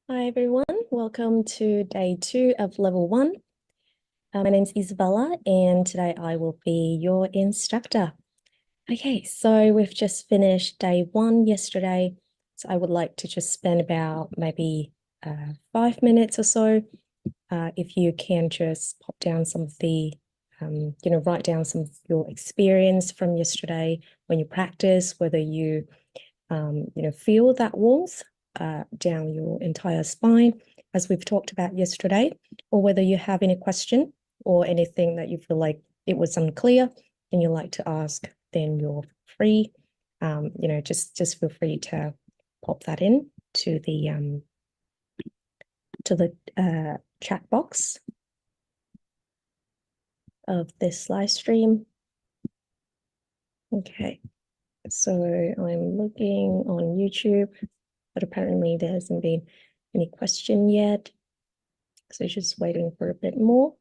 Hi everyone, welcome to day 2 of level 1. My name's Isabella and today I will be your instructor. Okay, so we've just finished day 1 yesterday, so I would like to just spend about maybe 5 minutes or so. If you can just pop down some of the, write down some of your experience from yesterday when you practice, whether you, feel that warmth down your entire spine, as we've talked about yesterday, or whether you have any question or anything that you feel like it was unclear and you'd like to ask, then you're free. Just feel free to pop that in to the chat box of this live stream. Okay, so I'm looking on YouTube, but apparently there hasn't been any question yet. So just waiting for a bit more.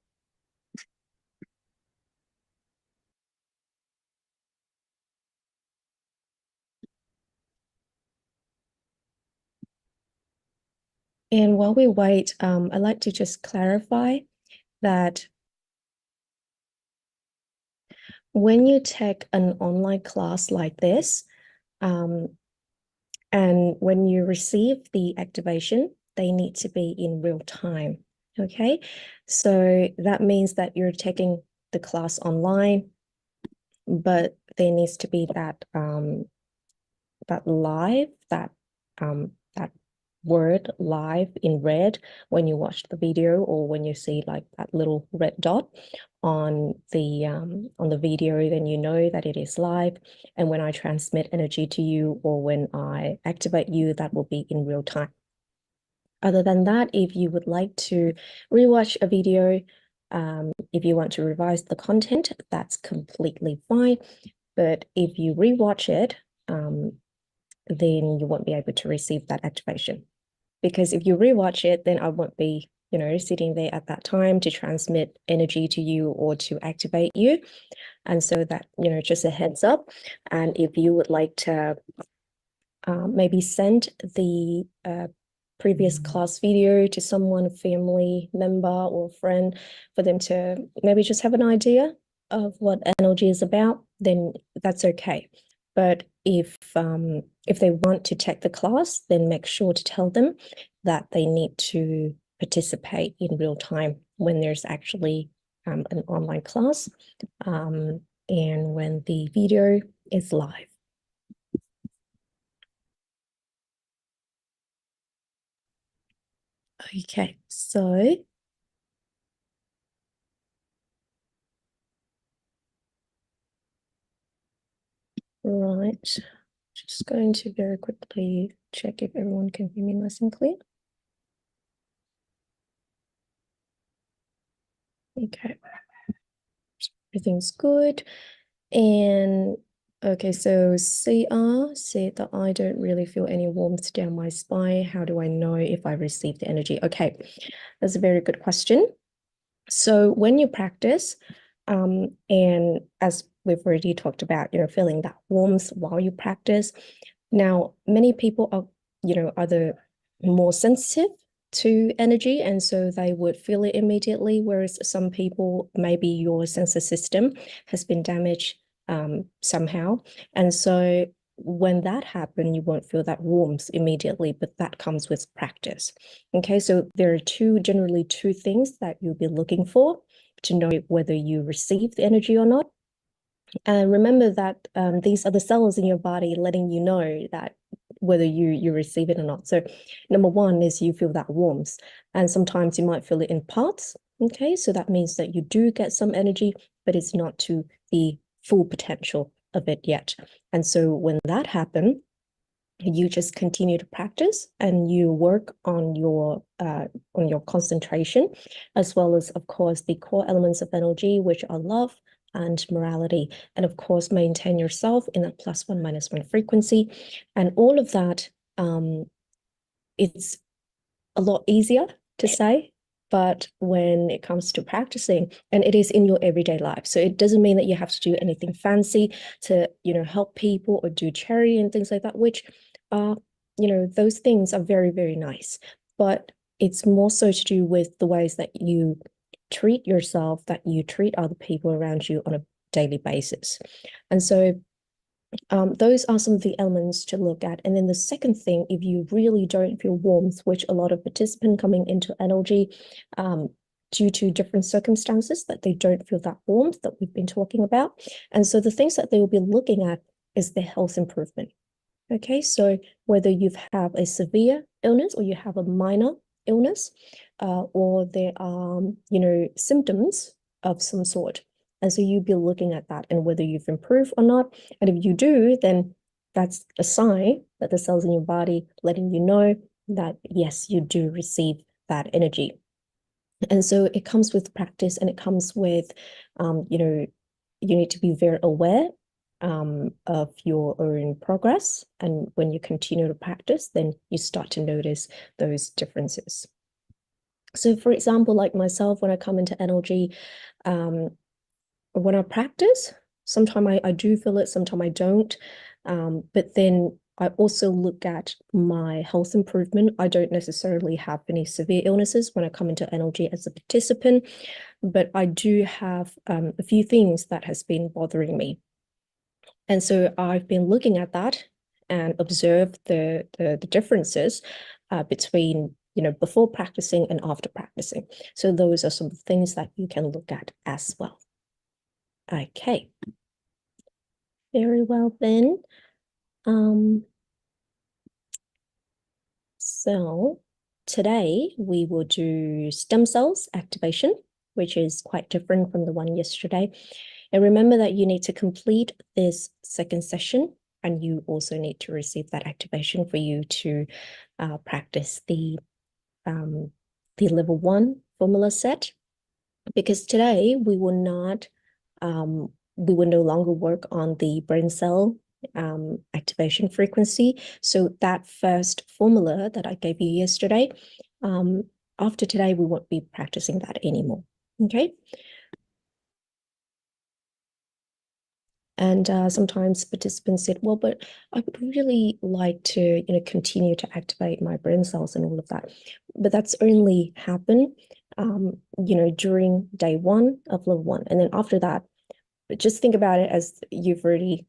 And while we wait, I'd like to just clarify that when you take an online class like this, and when you receive the activation, they need to be in real time. Okay, so that means that you're taking the class online, but there needs to be that live, that word live in red when you watch the video, or when you see like that little red dot on the video, then you know that it is live. And when I transmit energy to you or when I activate you, that will be in real time. Other than that, if you would like to rewatch a video, if you want to revise the content, that's completely fine. But if you rewatch it, then you won't be able to receive that activation. Because if you rewatch it, then I won't be, sitting there at that time to transmit energy to you or to activate you. And so that, just a heads up. And if you would like to maybe send the previous class video to someone, a family member or friend, for them to maybe just have an idea of what energy is about, then that's okay. But if they want to take the class, then make sure to tell them that they need to participate in real time when there's actually an online class, and when the video is live. Okay, so right, just going to very quickly check if everyone can hear me nice and clear. Okay, everything's good. And okay, so CR said that I don't really feel any warmth down my spine. How do I know if I received the energy? Okay, that's a very good question. So when you practice, and as we've already talked about, feeling that warmth while you practice. Now, many people are, either more sensitive to energy, and so they would feel it immediately, whereas some people, maybe your sensor system has been damaged somehow. And so when that happens, you won't feel that warmth immediately, but that comes with practice. Okay, so there are generally two things that you'll be looking for to know whether you receive the energy or not. And remember that these are the cells in your body letting you know that whether you receive it or not. So number one is you feel that warmth, and sometimes you might feel it in parts. Okay, so that means that you do get some energy, but it's not to the full potential of it yet. And so when that happens, you just continue to practice and you work on your concentration, as well as, of course, the core elements of energy, which are love and morality, and of course maintain yourself in a +1 -1 frequency. And all of that, it's a lot easier to say, but when it comes to practicing, and it is in your everyday life, so it doesn't mean that you have to do anything fancy to help people or do charity and things like that, which are those things are very, very nice. but it's more so to do with the ways that you treat yourself, that you treat other people around you on a daily basis. And so those are some of the elements to look at. And then the second thing, if you really don't feel warmth, which a lot of participants coming into NLG, due to different circumstances, that they don't feel that warmth that we've been talking about. And so the things that they will be looking at is the health improvement. Okay, so whether you have a severe illness or you have a minor illness, or there are, symptoms of some sort. And so you'll be looking at that and whether you've improved or not. And if you do, then that's a sign that the cells in your body letting you know that, yes, you do receive that energy. And so it comes with practice, and it comes with, you need to be very aware of your own progress. And when you continue to practice, then you start to notice those differences. So for example, like myself, when I come into NLG, when I practice, sometimes I do feel it, sometimes I don't. But then I also look at my health improvement. I don't necessarily have any severe illnesses when I come into NLG as a participant, but I do have a few things that has been bothering me. And so I've been looking at that and observed the differences between, before practicing and after practicing. So those are some things that you can look at as well. Okay. Very well then. So today we will do stem cells activation, which is quite different from the one yesterday. And remember that you need to complete this second session, and you also need to receive that activation for you to practice the level 1 formula set. Because today we will not, we will no longer work on the brain cell activation frequency. So that first formula that I gave you yesterday, after today, we won't be practicing that anymore. Okay. And sometimes participants said, well, but I would really like to, continue to activate my brain cells and all of that. But that's only happen, during day 1 of level 1. And then after that, just think about it as you've already,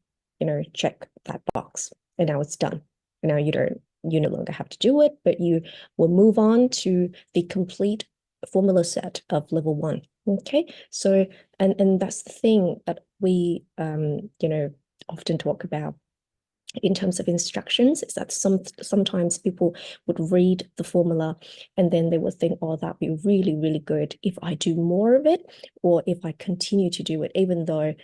checked that box, and now it's done. And now you no longer have to do it, but you will move on to the complete formula set of level 1. Okay, so and that's the thing that we often talk about in terms of instructions, is that sometimes people would read the formula and then they would think, oh, that'd be really, really good if I do more of it, or if I continue to do it, even though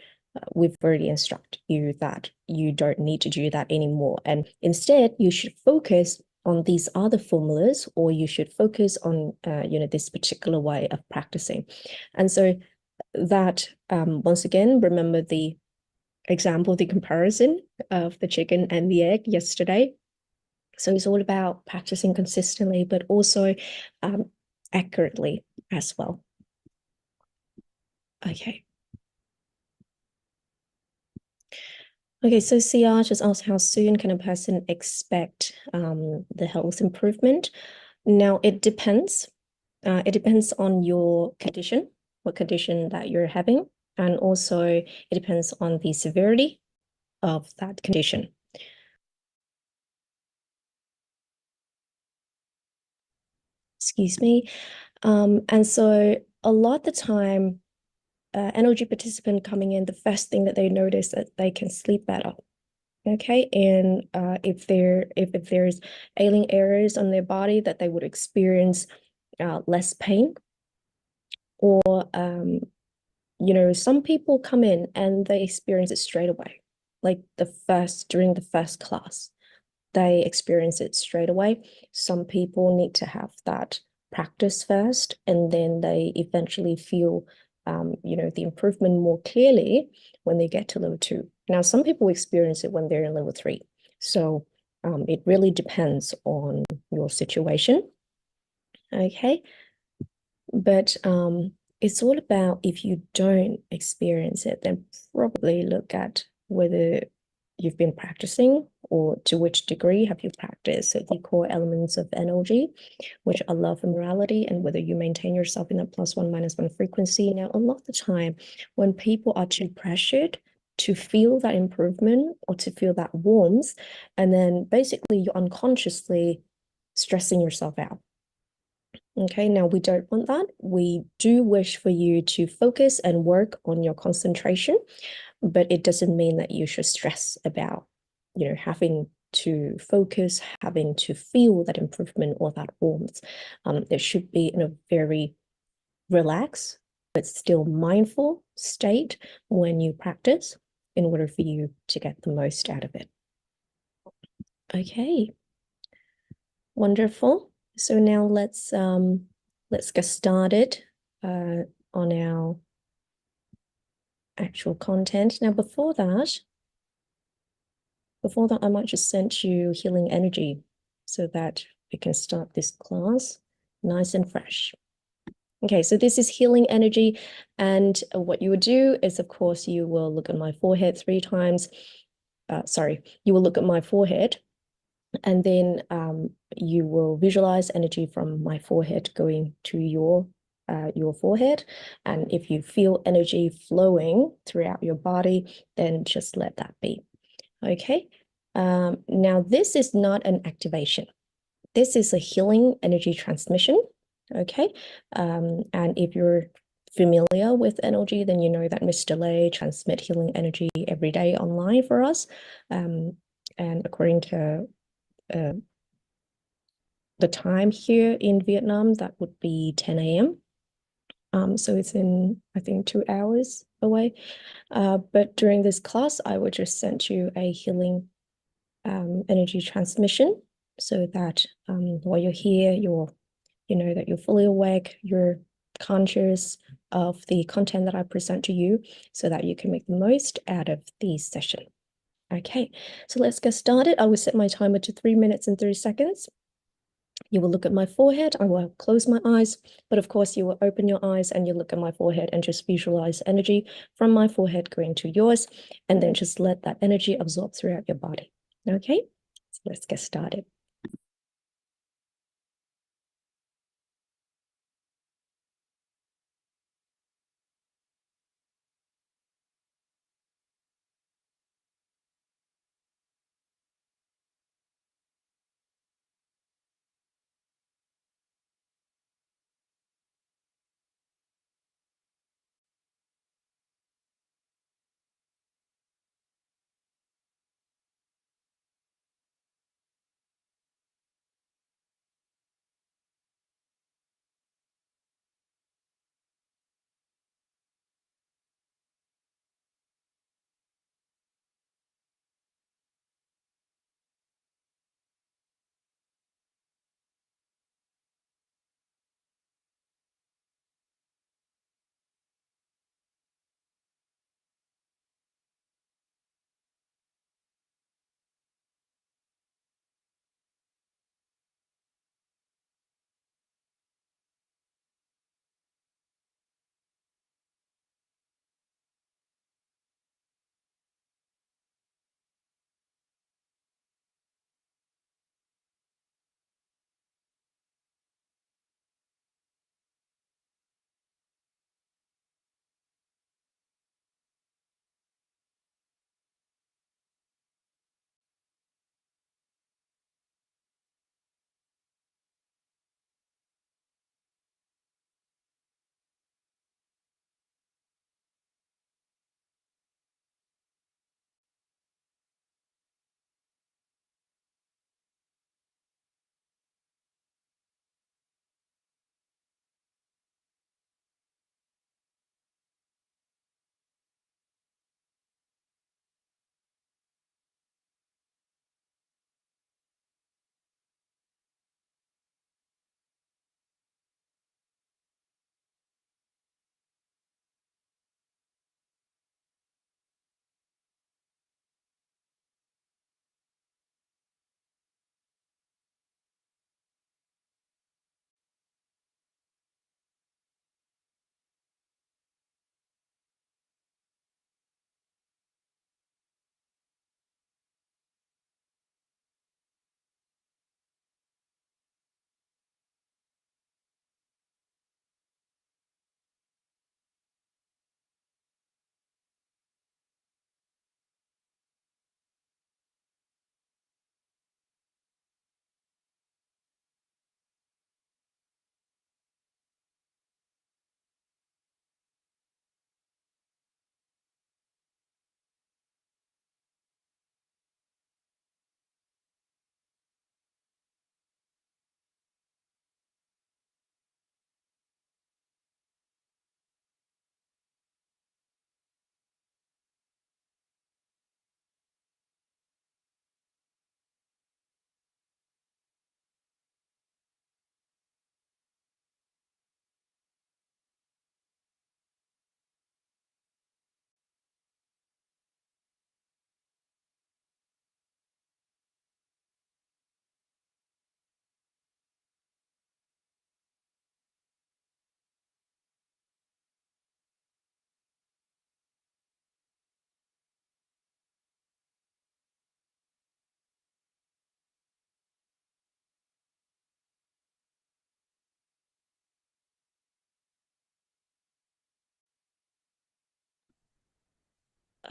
we've already instructed you that you don't need to do that anymore. And instead, you should focus on these other formulas, or you should focus on, this particular way of practicing. And so that, once again, remember the example, the comparison of the chicken and the egg yesterday. So it's all about practicing consistently, but also accurately as well. Okay. Okay, so CR just asked, how soon can a person expect the health improvement? Now, it depends. It depends on your condition, what condition that you're having, and also it depends on the severity of that condition. Excuse me. And so a lot of the time, NLG participant coming in, the first thing that they notice that they can sleep better. Okay, and if there's ailing areas on their body, that they would experience less pain, or some people come in and they experience it straight away, like during the first class, they experience it straight away. Some people need to have that practice first, and then they eventually feel the improvement more clearly when they get to level 2. Now, some people experience it when they're in level 3. So it really depends on your situation. Okay. But it's all about, if you don't experience it, then probably look at whether you've been practicing, or to which degree have you practiced? So the core elements of NLG, which are love and morality, and whether you maintain yourself in that +1, -1 frequency. Now, a lot of the time, when people are too pressured to feel that improvement or to feel that warmth, and then basically you're unconsciously stressing yourself out. Okay, now we don't want that. We do wish for you to focus and work on your concentration, but it doesn't mean that you should stress about, having to focus, having to feel that improvement or that warmth. It should be in a very relaxed, but still mindful state when you practice in order for you to get the most out of it. Okay, wonderful. So now let's get started on our actual content. Now, before that, I might just send you healing energy so that we can start this class nice and fresh. Okay, so this is healing energy, and what you would do is, of course, you will look at my forehead 3 times. You will look at my forehead, and then you will visualize energy from my forehead going to your forehead. And if you feel energy flowing throughout your body, then just let that be. Okay. Now, this is not an activation. This is a healing energy transmission. Okay. And if you're familiar with NLG, then you know that Mr. Lay transmit healing energy every day online for us. And according to the time here in Vietnam, that would be 10 a.m. So it's in, I think, 2 hours away. But during this class, I would just send you a healing energy transmission so that while you're here, you know that you're fully awake, you're conscious of the content that I present to you so that you can make the most out of the session. Okay, so let's get started. I will set my timer to 3 minutes and 30 seconds. You will look at my forehead. I will close my eyes, but of course you will open your eyes and you look at my forehead and just visualize energy from my forehead going to yours, and then just let that energy absorb throughout your body. Okay, so let's get started.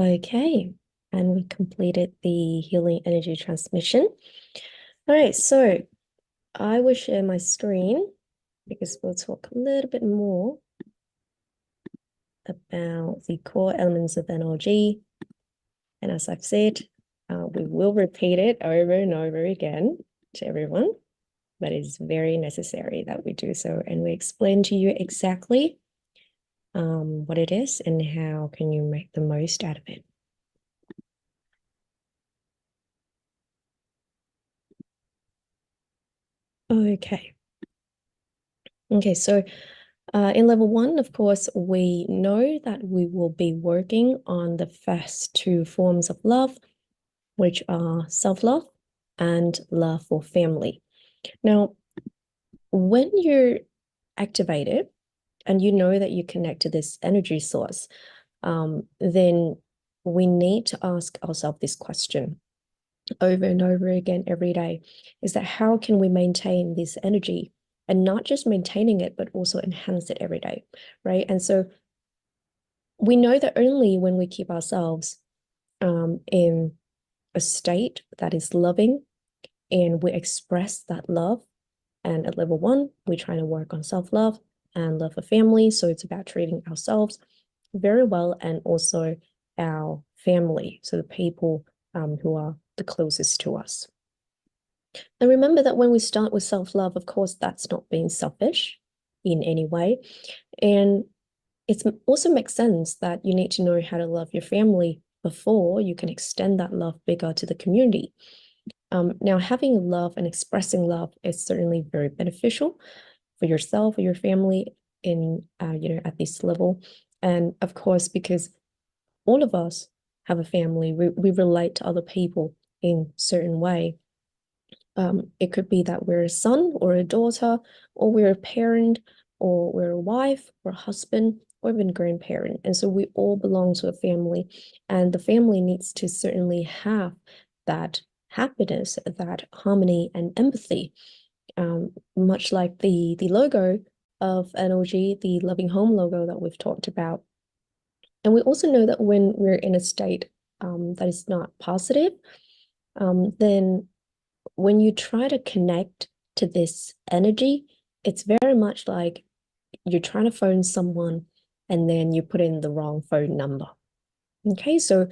Okay, and we completed the healing energy transmission. All right, so I will share my screen because we'll talk a little bit more about the core elements of NLG. And as I've said, we will repeat it over and over again to everyone, but it's very necessary that we do so. And we explain to you exactly what it is and how can you make the most out of it. Okay. Okay, so in level 1, of course, we know that we will be working on the first two forms of love, which are self-love and love for family. Now, when you're activated and you know that you connect to this energy source, then we need to ask ourselves this question over and over again every day, is that how can we maintain this energy? And not just maintaining it, but also enhance it every day, right? And so we know that only when we keep ourselves in a state that is loving and we express that love. And at level 1, we're trying to work on self-love and love for family. So it's about treating ourselves very well and also our family, so the people who are the closest to us. And remember that when we start with self-love, of course, that's not being selfish in any way. And it also makes sense that you need to know how to love your family before you can extend that love bigger to the community. Now, having love and expressing love is certainly very beneficial for yourself or your family in, at this level. And of course, because all of us have a family, we relate to other people in certain way. It could be that we're a son or a daughter, or we're a parent, or we're a wife or a husband, or even grandparent. And so we all belong to a family, and the family needs to certainly have that happiness, that harmony and empathy. Much like the logo of NLG, the Loving Home logo that we've talked about. And we also know that when we're in a state that is not positive, then when you try to connect to this energy, it's very much like you're trying to phone someone and then you put in the wrong phone number. Okay, so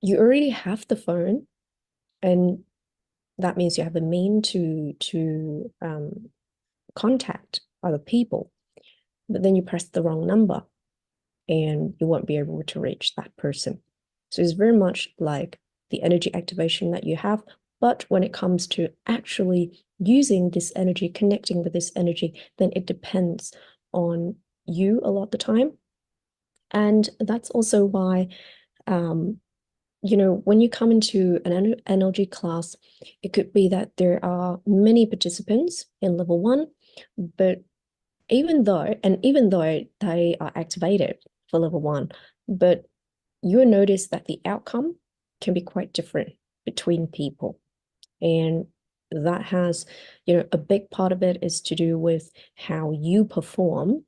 you already have the phone, and that means you have the mean to contact other people, but then you press the wrong number and you won't be able to reach that person. So it's very much like the energy activation that you have, but when it comes to actually using this energy, connecting with this energy, then it depends on you a lot of the time. And that's also why, when you come into an energy class, it could be that there are many participants in level 1, but even though they are activated for level 1, but you'll notice that the outcome can be quite different between people. And that has, a big part of it is to do with how you perform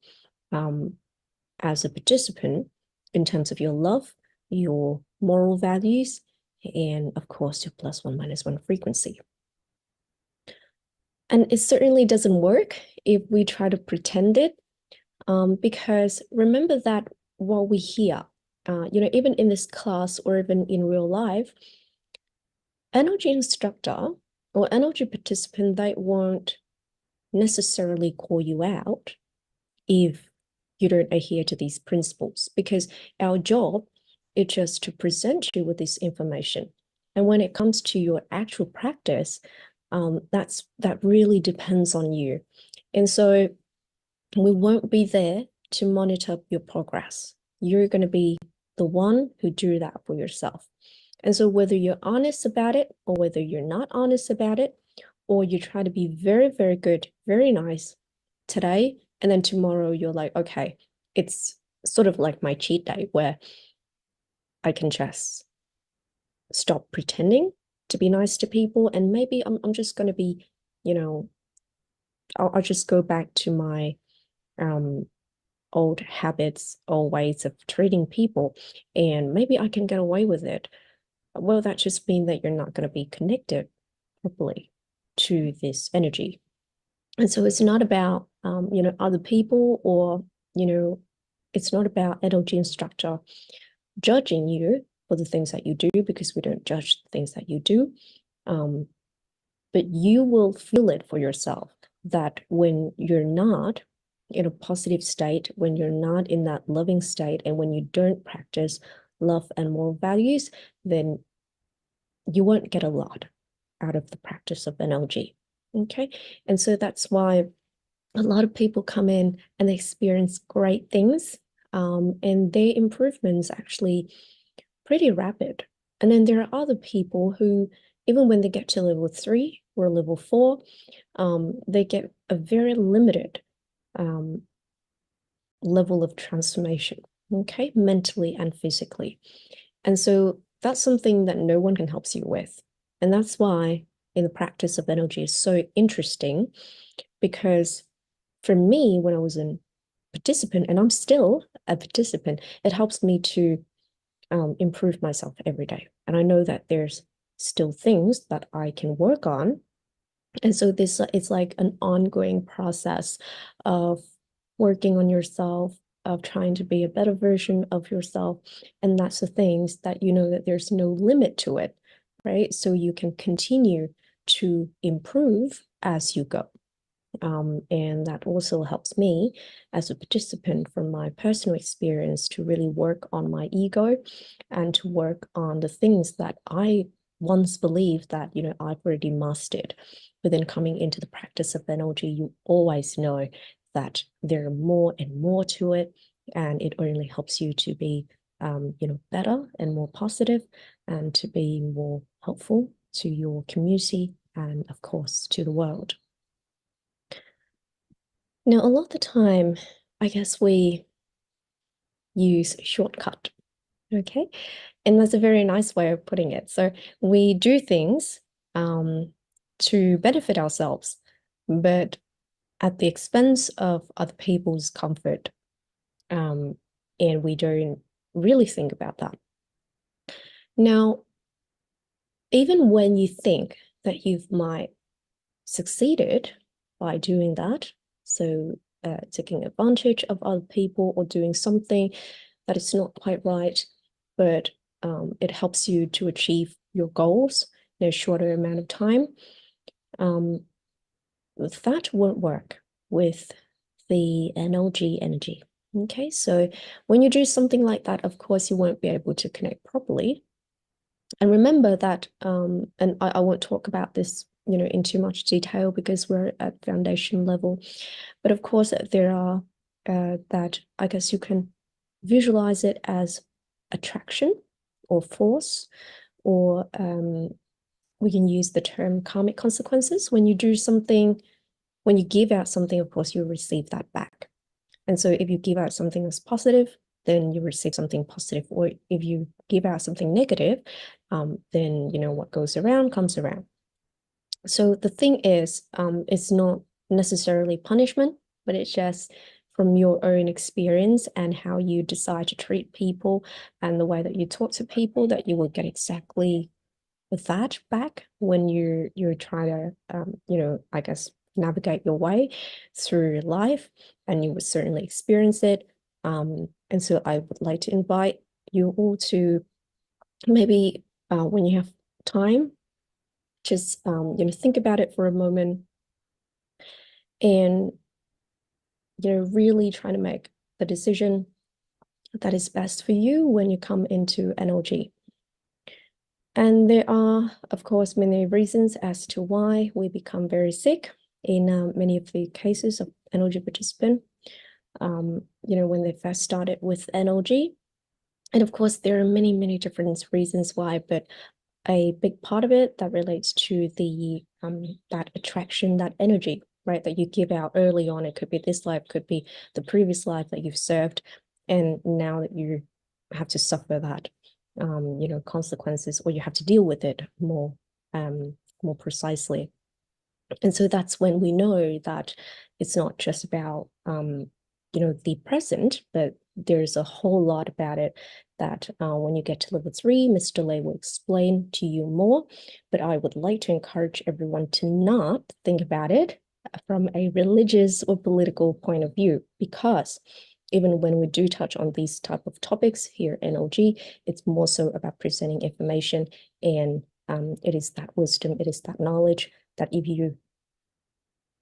as a participant in terms of your love, your moral values, and of course, your +1 -1 frequency. And it certainly doesn't work if we try to pretend it, because remember that what we hear, even in this class or even in real life, energy instructor or energy participant, they won't necessarily call you out if you don't adhere to these principles, because our job is just to present you with this information. And when it comes to your actual practice, that really depends on you. And so we won't be there to monitor your progress. You're going to be the one who do that for yourself. And so whether you're honest about it or whether you're not honest about it, or you try to be very, very good, very nice today, and then tomorrow you're like, okay, it's sort of like my cheat day where I can just stop pretending to be nice to people, and maybe I'm just going to be, I'll just go back to my old habits or ways of treating people, and maybe I can get away with it. Well, that just means that you're not going to be connected properly to this energy. And so it's not about, other people, or, it's not about energy instructor judging you for the things that you do, because we don't judge the things that you do. But you will feel it for yourself that when you're not in a positive state, when you're not in that loving state, and when you don't practice love and moral values, then you won't get a lot out of the practice of NLG. Okay. And so that's why a lot of people come in and they experience great things, and their improvements actually pretty rapid. And then there are other people who, even when they get to level 3 or level 4, they get a very limited level of transformation, okay, mentally and physically. And so that's something that no one can help you with. And that's why in the practice of energy is so interesting, because for me, when I was a participant, and I'm still a participant, it helps me to improve myself every day. And I know that there's still things that I can work on. And so this it's like an ongoing process of working on yourself, of trying to be a better version of yourself. And that's the things that you know that there's no limit to it, right? So you can continue to improve as you go. And that also helps me as a participant from my personal experience to really work on my ego and to work on the things that I once believed that, I've already mastered. But then coming into the practice of energy, you always know that there are more and more to it, and it only helps you to be, better and more positive, and to be more helpful to your community and, of course, to the world. Now, a lot of the time, I guess we use shortcut, okay? And that's a very nice way of putting it. So we do things to benefit ourselves, but at the expense of other people's comfort. And we don't really think about that. Now, even when you think that you might succeeded by doing that, so taking advantage of other people or doing something that is not quite right, but it helps you to achieve your goals in a shorter amount of time, that won't work with the NLG energy. Okay, so when you do something like that, of course, you won't be able to connect properly. And remember that, and I won't talk about this, in too much detail because we're at foundation level. But of course, there are that I guess you can visualize it as attraction or force, or we can use the term karmic consequences. When you do something, when you give out something, of course, you'll receive that back. And so if you give out something that's positive, then you receive something positive. Or if you give out something negative, then, what goes around comes around. So the thing is, it's not necessarily punishment, but it's just from your own experience and how you decide to treat people and the way that you talk to people, that you will get exactly that back when you're trying to, I guess, navigate your way through life, and you would certainly experience it. And so I would like to invite you all to maybe when you have time, just think about it for a moment, and really trying to make the decision that is best for you when you come into NLG. And there are, of course, many reasons as to why we become very sick in many of the cases of NLG participant, when they first started with NLG. And of course, there are many, many different reasons why, but a big part of it that relates to the that attraction, that energy, right, that you give out early on. It could be this life, could be the previous life that you've served, and now that you have to suffer that, consequences, or you have to deal with it more precisely. And so that's when we know that it's not just about the present, but there's a whole lot about it that when you get to level 3, Mr. Lei will explain to you more. But I would like to encourage everyone to not think about it from a religious or political point of view, because even when we do touch on these type of topics here in NLG, it's more so about presenting information, and it is that wisdom, it is that knowledge that if you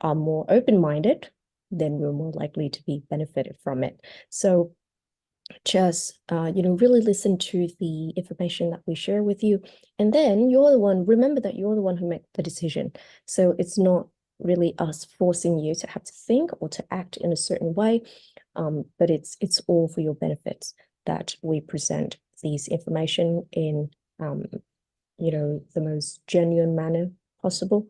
are more open-minded, then you're more likely to be benefited from it. So just really listen to the information that we share with you, and then remember that you're the one who made the decision. So it's not really us forcing you to have to think or to act in a certain way, but it's all for your benefits that we present these information in the most genuine manner possible,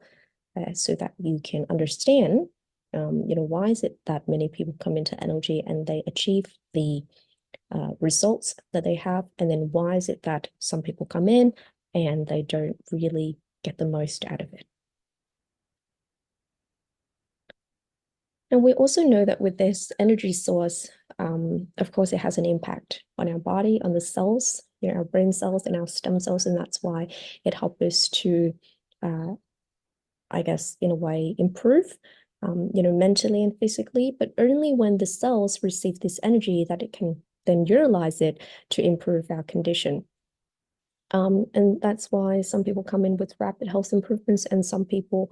so that you can understand why is it that many people come into NLG and they achieve the results that they have, and then why is it that some people come in and they don't really get the most out of it. And we also know that with this energy source, of course, it has an impact on our body, on the cells, our brain cells and our stem cells, and that's why it helps us to, I guess, in a way, improve, mentally and physically, but only when the cells receive this energy that it can then utilize it to improve our condition. And that's why some people come in with rapid health improvements and some people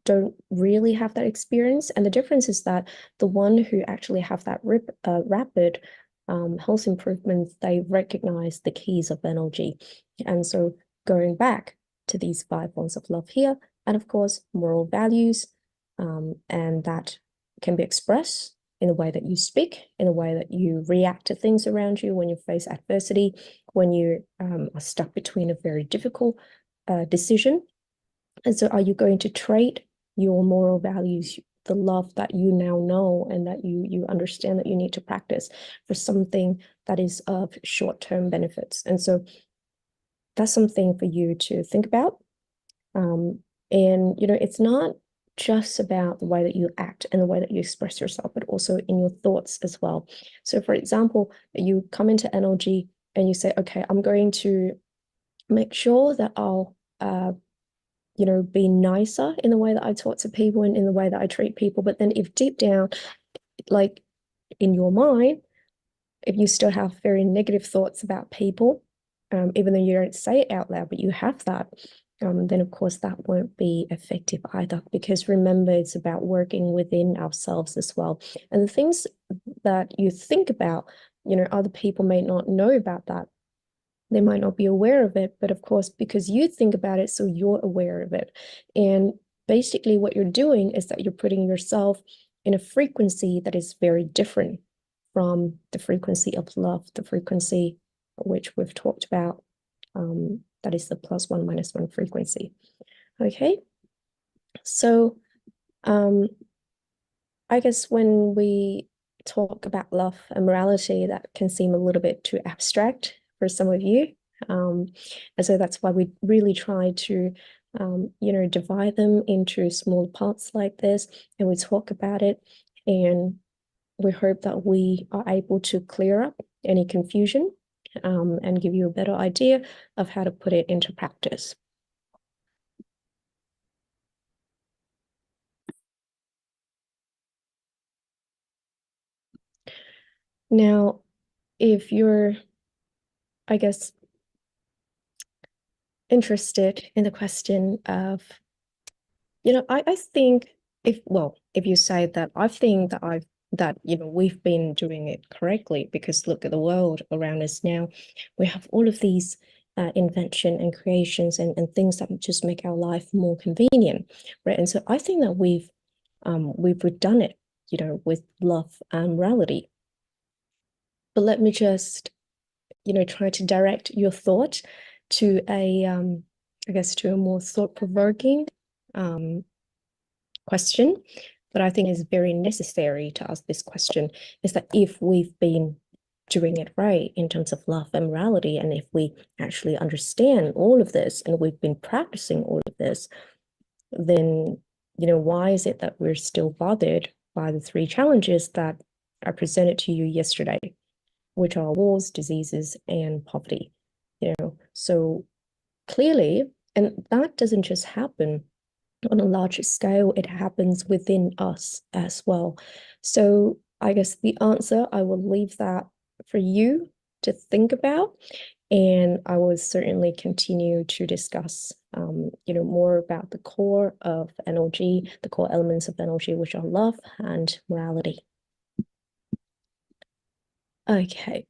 don't really have that experience. And the difference is that the one who actually have that rapid health improvements, they recognize the keys of NLG. And so going back to these 5 forms of love here, and of course, moral values, and that can be expressed in the way that you speak, in the way that you react to things around you when you face adversity, when you are stuck between a very difficult decision. And so are you going to trade your moral values, the love that you now know and that you understand that you need to practice, for something that is of short-term benefits? And so that's something for you to think about. And, it's not just about the way that you act and the way that you express yourself, but also in your thoughts as well. So for example, you come into NLG and you say, okay, I'm going to make sure that I'll, be nicer in the way that I talk to people and in the way that I treat people. But then if deep down, like in your mind, if you still have very negative thoughts about people, even though you don't say it out loud, but you have that, then of course that won't be effective either. Because remember, it's about working within ourselves as well. And the things that you think about, other people may not know about that. They might not be aware of it, but of course, because you think about it, so you're aware of it. And basically what you're doing is that you're putting yourself in a frequency that is very different from the frequency of love, the frequency which we've talked about, that is the +1 -1 frequency. Okay, so I guess when we talk about love and morality, that can seem a little bit too abstract for some of you. And so that's why we really try to, divide them into small parts like this, and we talk about it, and we hope that we are able to clear up any confusion, and give you a better idea of how to put it into practice. Now, if you're, I guess, interested in the question of, I think if you say that, I think that we've been doing it correctly, because look at the world around us now. We have all of these invention and creations and things that just make our life more convenient, right? And so I think that we've done it, with love and morality. But let me just, try to direct your thought to a, I guess, to a more thought-provoking question that I think is very necessary to ask this question, is that if we've been doing it right in terms of love and morality, and if we actually understand all of this and we've been practicing all of this, then, why is it that we're still bothered by the three challenges that I presented to you yesterday, which are wars, diseases, and poverty. So clearly, and that doesn't just happen on a larger scale, it happens within us as well. So I guess the answer, I will leave that for you to think about. And I will certainly continue to discuss, more about the core of NLG, the core elements of NLG, which are love and morality. Okay.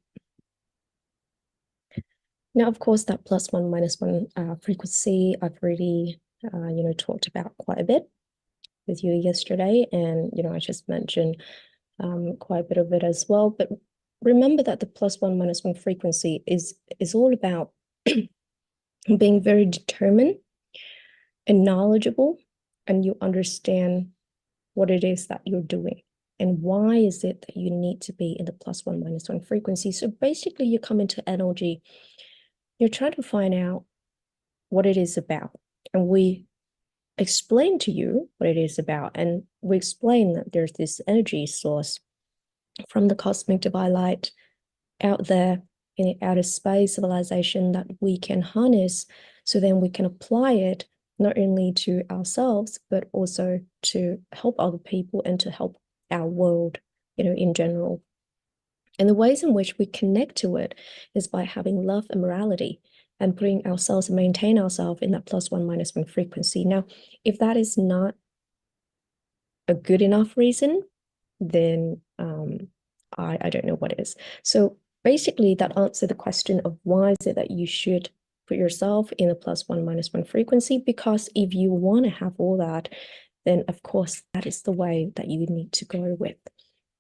Now, of course, that plus one, minus one frequency, I've already, talked about quite a bit with you yesterday. And, I just mentioned quite a bit of it as well. But remember that the plus one, minus one frequency is all about being very determined and knowledgeable, and you understand what it is that you're doing and why is it that you need to be in the plus one, minus one frequency. So basically, you come into NLG, you're trying to find out what it is about. And we explain to you what it is about. And we explain that there's this energy source from the cosmic divine light out there in the outer space civilization that we can harness, so then we can apply it not only to ourselves, but also to help other people and to help our world, in general. And the ways in which we connect to it is by having love and morality and putting ourselves and maintain ourselves in that plus one, minus one frequency. Now, if that is not a good enough reason, then I don't know what is. So basically, that answers the question of why is it that you should put yourself in a plus one, minus one frequency? Because if you want to have all that, then of course that is the way that you need to go with.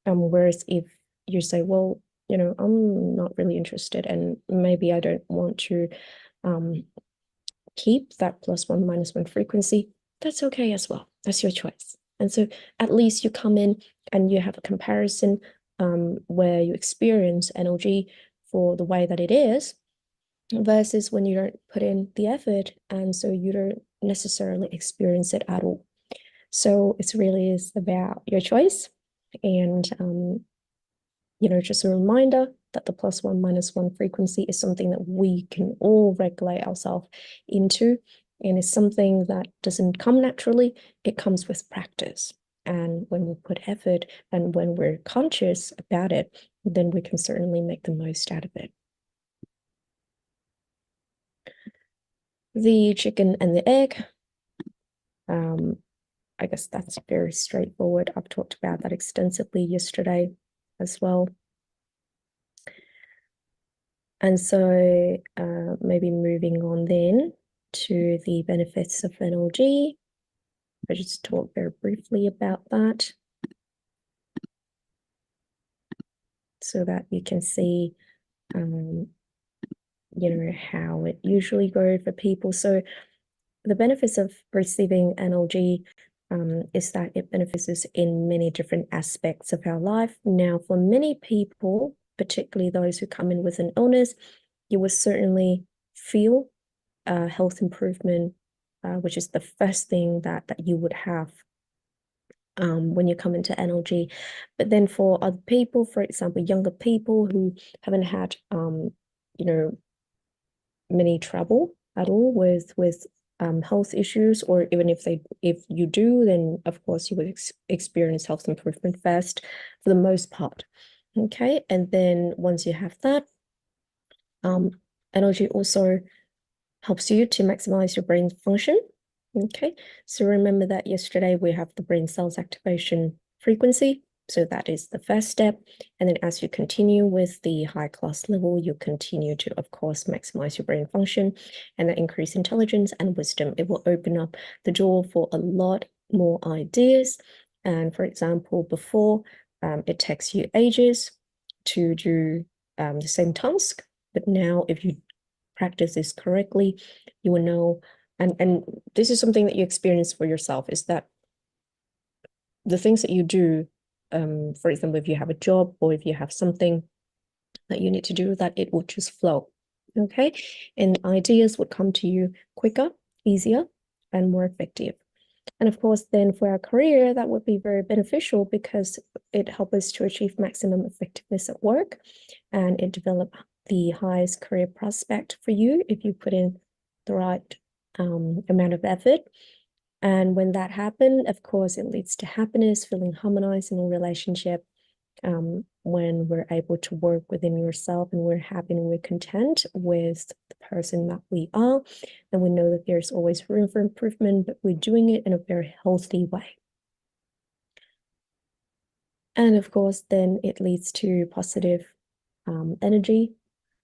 Whereas if you say, well, I'm not really interested, and maybe I don't want to keep that plus one, minus one frequency, that's okay as well. That's your choice. And so at least you come in and you have a comparison where you experience NLG for the way that it is, versus when you don't put in the effort, and so you don't necessarily experience it at all. So it really is about your choice. And just a reminder that the plus one, minus one frequency is something that we can all regulate ourselves into, and it's something that doesn't come naturally. It comes with practice. And when we put effort and when we're conscious about it, then we can certainly make the most out of it. The chicken and the egg. I guess that's very straightforward. I've talked about that extensively yesterday as well. And so maybe moving on then to the benefits of NLG. I just talk very briefly about that so that you can see, how it usually goes for people. So the benefits of receiving NLG is that it benefits us in many different aspects of our life. Now, for many people, particularly those who come in with an illness, you will certainly feel health improvement, which is the first thing that you would have when you come into NLG. But then for other people, for example, younger people who haven't had, many trouble at all with health issues, or even if you do, then of course you would experience health improvement first for the most part. Okay, and then once you have that, NLG also helps you to maximize your brain function. Okay, so remember that yesterday we have the brain cells activation frequency. So that is the first step. And then as you continue with the high class level, you continue to, of course, maximize your brain function and that increase intelligence and wisdom. It will open up the door for a lot more ideas. And for example, before it takes you ages to do the same task, but now if you practice this correctly, you will know, and this is something that you experience for yourself, is that the things that you do, for example, if you have a job or if you have something that you need to do, that it will just flow. Okay, and ideas would come to you quicker, easier, and more effective. And of course, then for our career, that would be very beneficial because it helps us to achieve maximum effectiveness at work, and it develop the highest career prospect for you if you put in the right amount of effort. And when that happens, of course, it leads to happiness, feeling harmonized in a relationship, when we're able to work within yourself and we're happy and we're content with the person that we are. And we know that there's always room for improvement, but we're doing it in a very healthy way. And of course, then it leads to positive energy,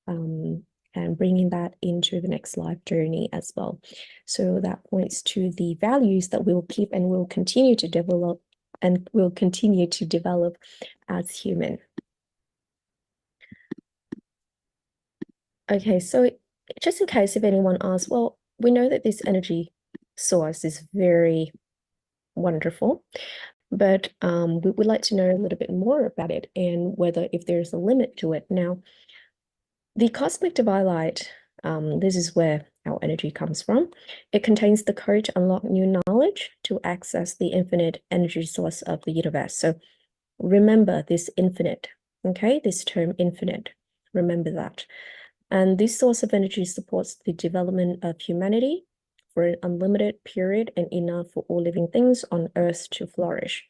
and bringing that into the next life journey as well. So that points to the values that we'll keep and will continue to develop and will continue to develop as human. Okay, so just in case if anyone asks, well, we know that this energy source is very wonderful, but we would like to know a little bit more about it and whether if there's a limit to it. Now, the cosmic divine light, this is where our energy comes from. It contains the code to unlock new knowledge to access the infinite energy source of the universe. So remember this infinite, okay? This term infinite, remember that. And this source of energy supports the development of humanity for an unlimited period and enough for all living things on Earth to flourish.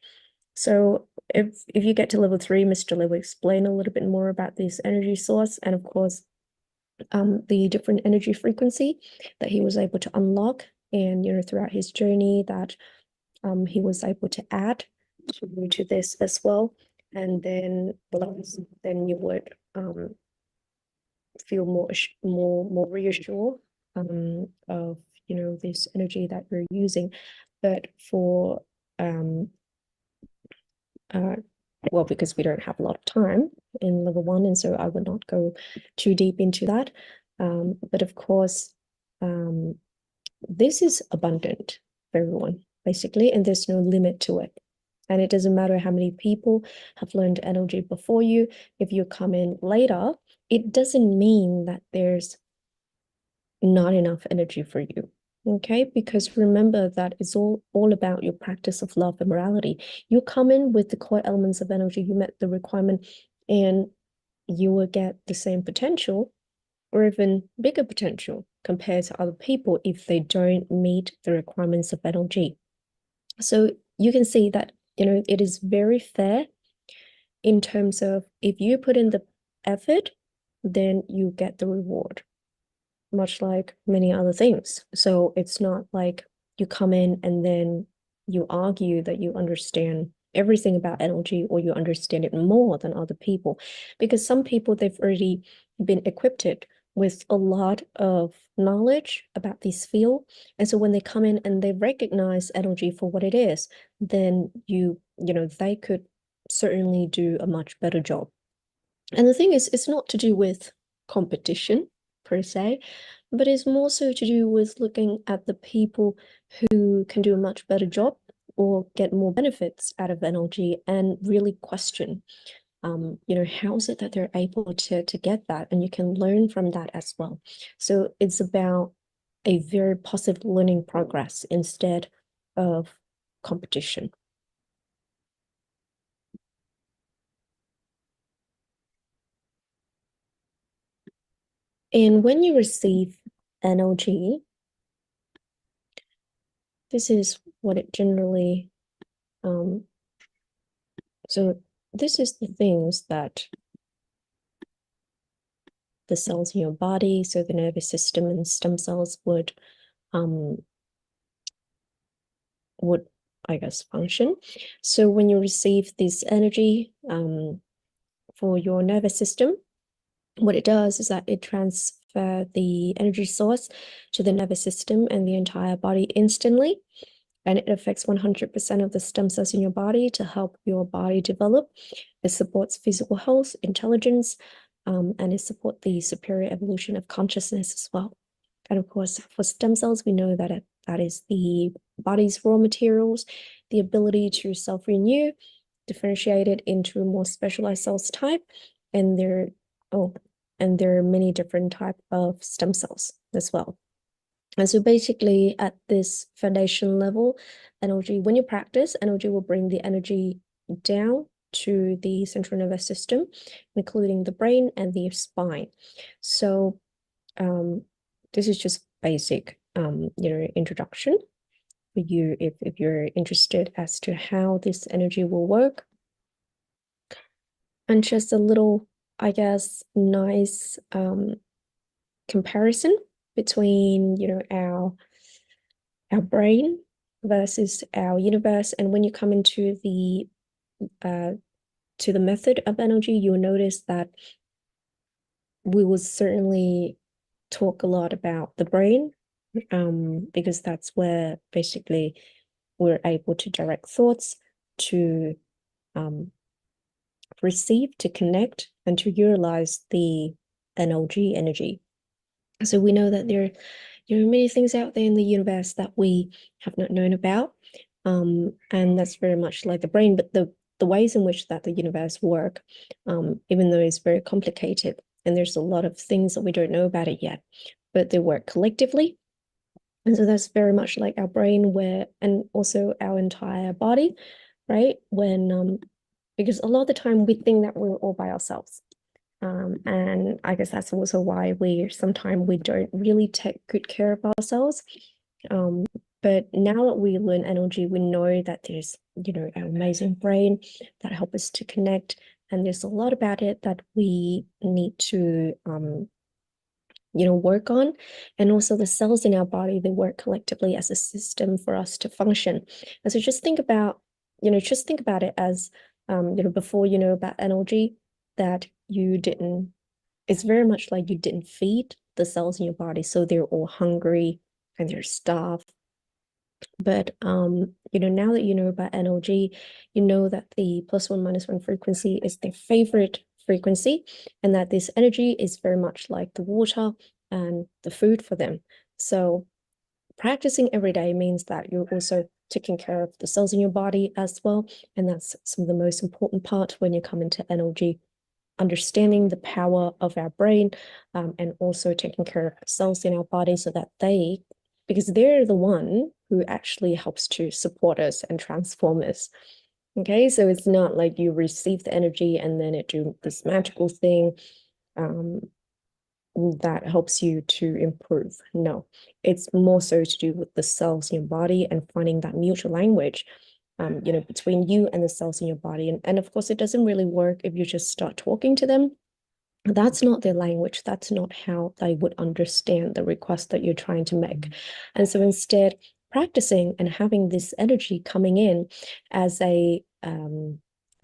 So if you get to level 3, Mr. Lee will explain a little bit more about this energy source and of course the different energy frequency that he was able to unlock, and throughout his journey that he was able to add to this as well. And then you would feel more reassured of this energy that we're using. But for well, because we don't have a lot of time in level 1, and so I would not go too deep into that. But of course, this is abundant for everyone, basically, and there's no limit to it. And it doesn't matter how many people have learned energy before you. If you come in later, it doesn't mean that there's not enough energy for you. Okay, because remember that it's all about your practice of love and morality. You come in with the core elements of energy, you met the requirement, and you will get the same potential or even bigger potential compared to other people if they don't meet the requirements of energy. So you can see that it is very fair in terms of if you put in the effort, then you get the reward, much like many other things. So it's not like you come in and then you argue that you understand everything about energy or you understand it more than other people, because some people, they've already been equipped with a lot of knowledge about this field, and so when they come in and they recognize energy for what it is, then they could certainly do a much better job. And the thing is, it's not to do with competition per se, but it's more so to do with looking at the people who can do a much better job or get more benefits out of energy and really question, how is it that they're able to get that? And you can learn from that as well. So it's about a very positive learning progress instead of competition. And when you receive energy, this is what it generally, so this is the things that the cells in your body, so the nervous system and stem cells would I guess function. So when you receive this energy for your nervous system, what it does is that it transfer the energy source to the nervous system and the entire body instantly, and it affects 100% of the stem cells in your body to help your body develop. It supports physical health, intelligence, and it supports the superior evolution of consciousness as well. And of course, for stem cells, we know that that is the body's raw materials, the ability to self-renew, differentiate it into a more specialized cells type, and there are many different type of stem cells as well. And so basically at this foundation level, energy, when you practice, energy will bring the energy down to the central nervous system, including the brain and the spine. So this is just basic, introduction for you if you're interested as to how this energy will work. And just a little, I guess, nice comparison between, our brain versus our universe. And when you come into the method of energy, you'll notice that we will certainly talk a lot about the brain, because that's where basically we're able to direct thoughts, to receive, to connect, and to utilize the NLG energy. So we know that there are many things out there in the universe that we have not known about. And that's very much like the brain, but the ways in which that the universe work, even though it's very complicated and there's a lot of things that we don't know about it yet, but they work collectively. And so that's very much like our brain, and also our entire body, right? Because a lot of the time we think that we're all by ourselves. And I guess that's also why sometimes we don't really take good care of ourselves. But now that we learn energy, we know that there's, an amazing brain that help us to connect. And there's a lot about it that we need to, work on. And also the cells in our body, they work collectively as a system for us to function. And so just think about it as, before you know about energy, that it's very much like you didn't feed the cells in your body, so they're all hungry and they're starved. But now that you know about NLG, you know that the +1 - 1 frequency is their favorite frequency, and that this energy is very much like the water and the food for them. So practicing every day means that you're also taking care of the cells in your body as well. And that's some of the most important part when you come into NLG, understanding the power of our brain, and also taking care of the cells in our body so that because they're the one who actually helps to support us and transform us. Okay, so it's not like you receive the energy and then it do this magical thing that helps you to improve. No, it's more so to do with the cells in your body and finding that mutual language, between you and the cells in your body. And of course, it doesn't really work if you just start talking to them. That's not their language. That's not how they would understand the request that you're trying to make. And so instead, practicing and having this energy coming in as a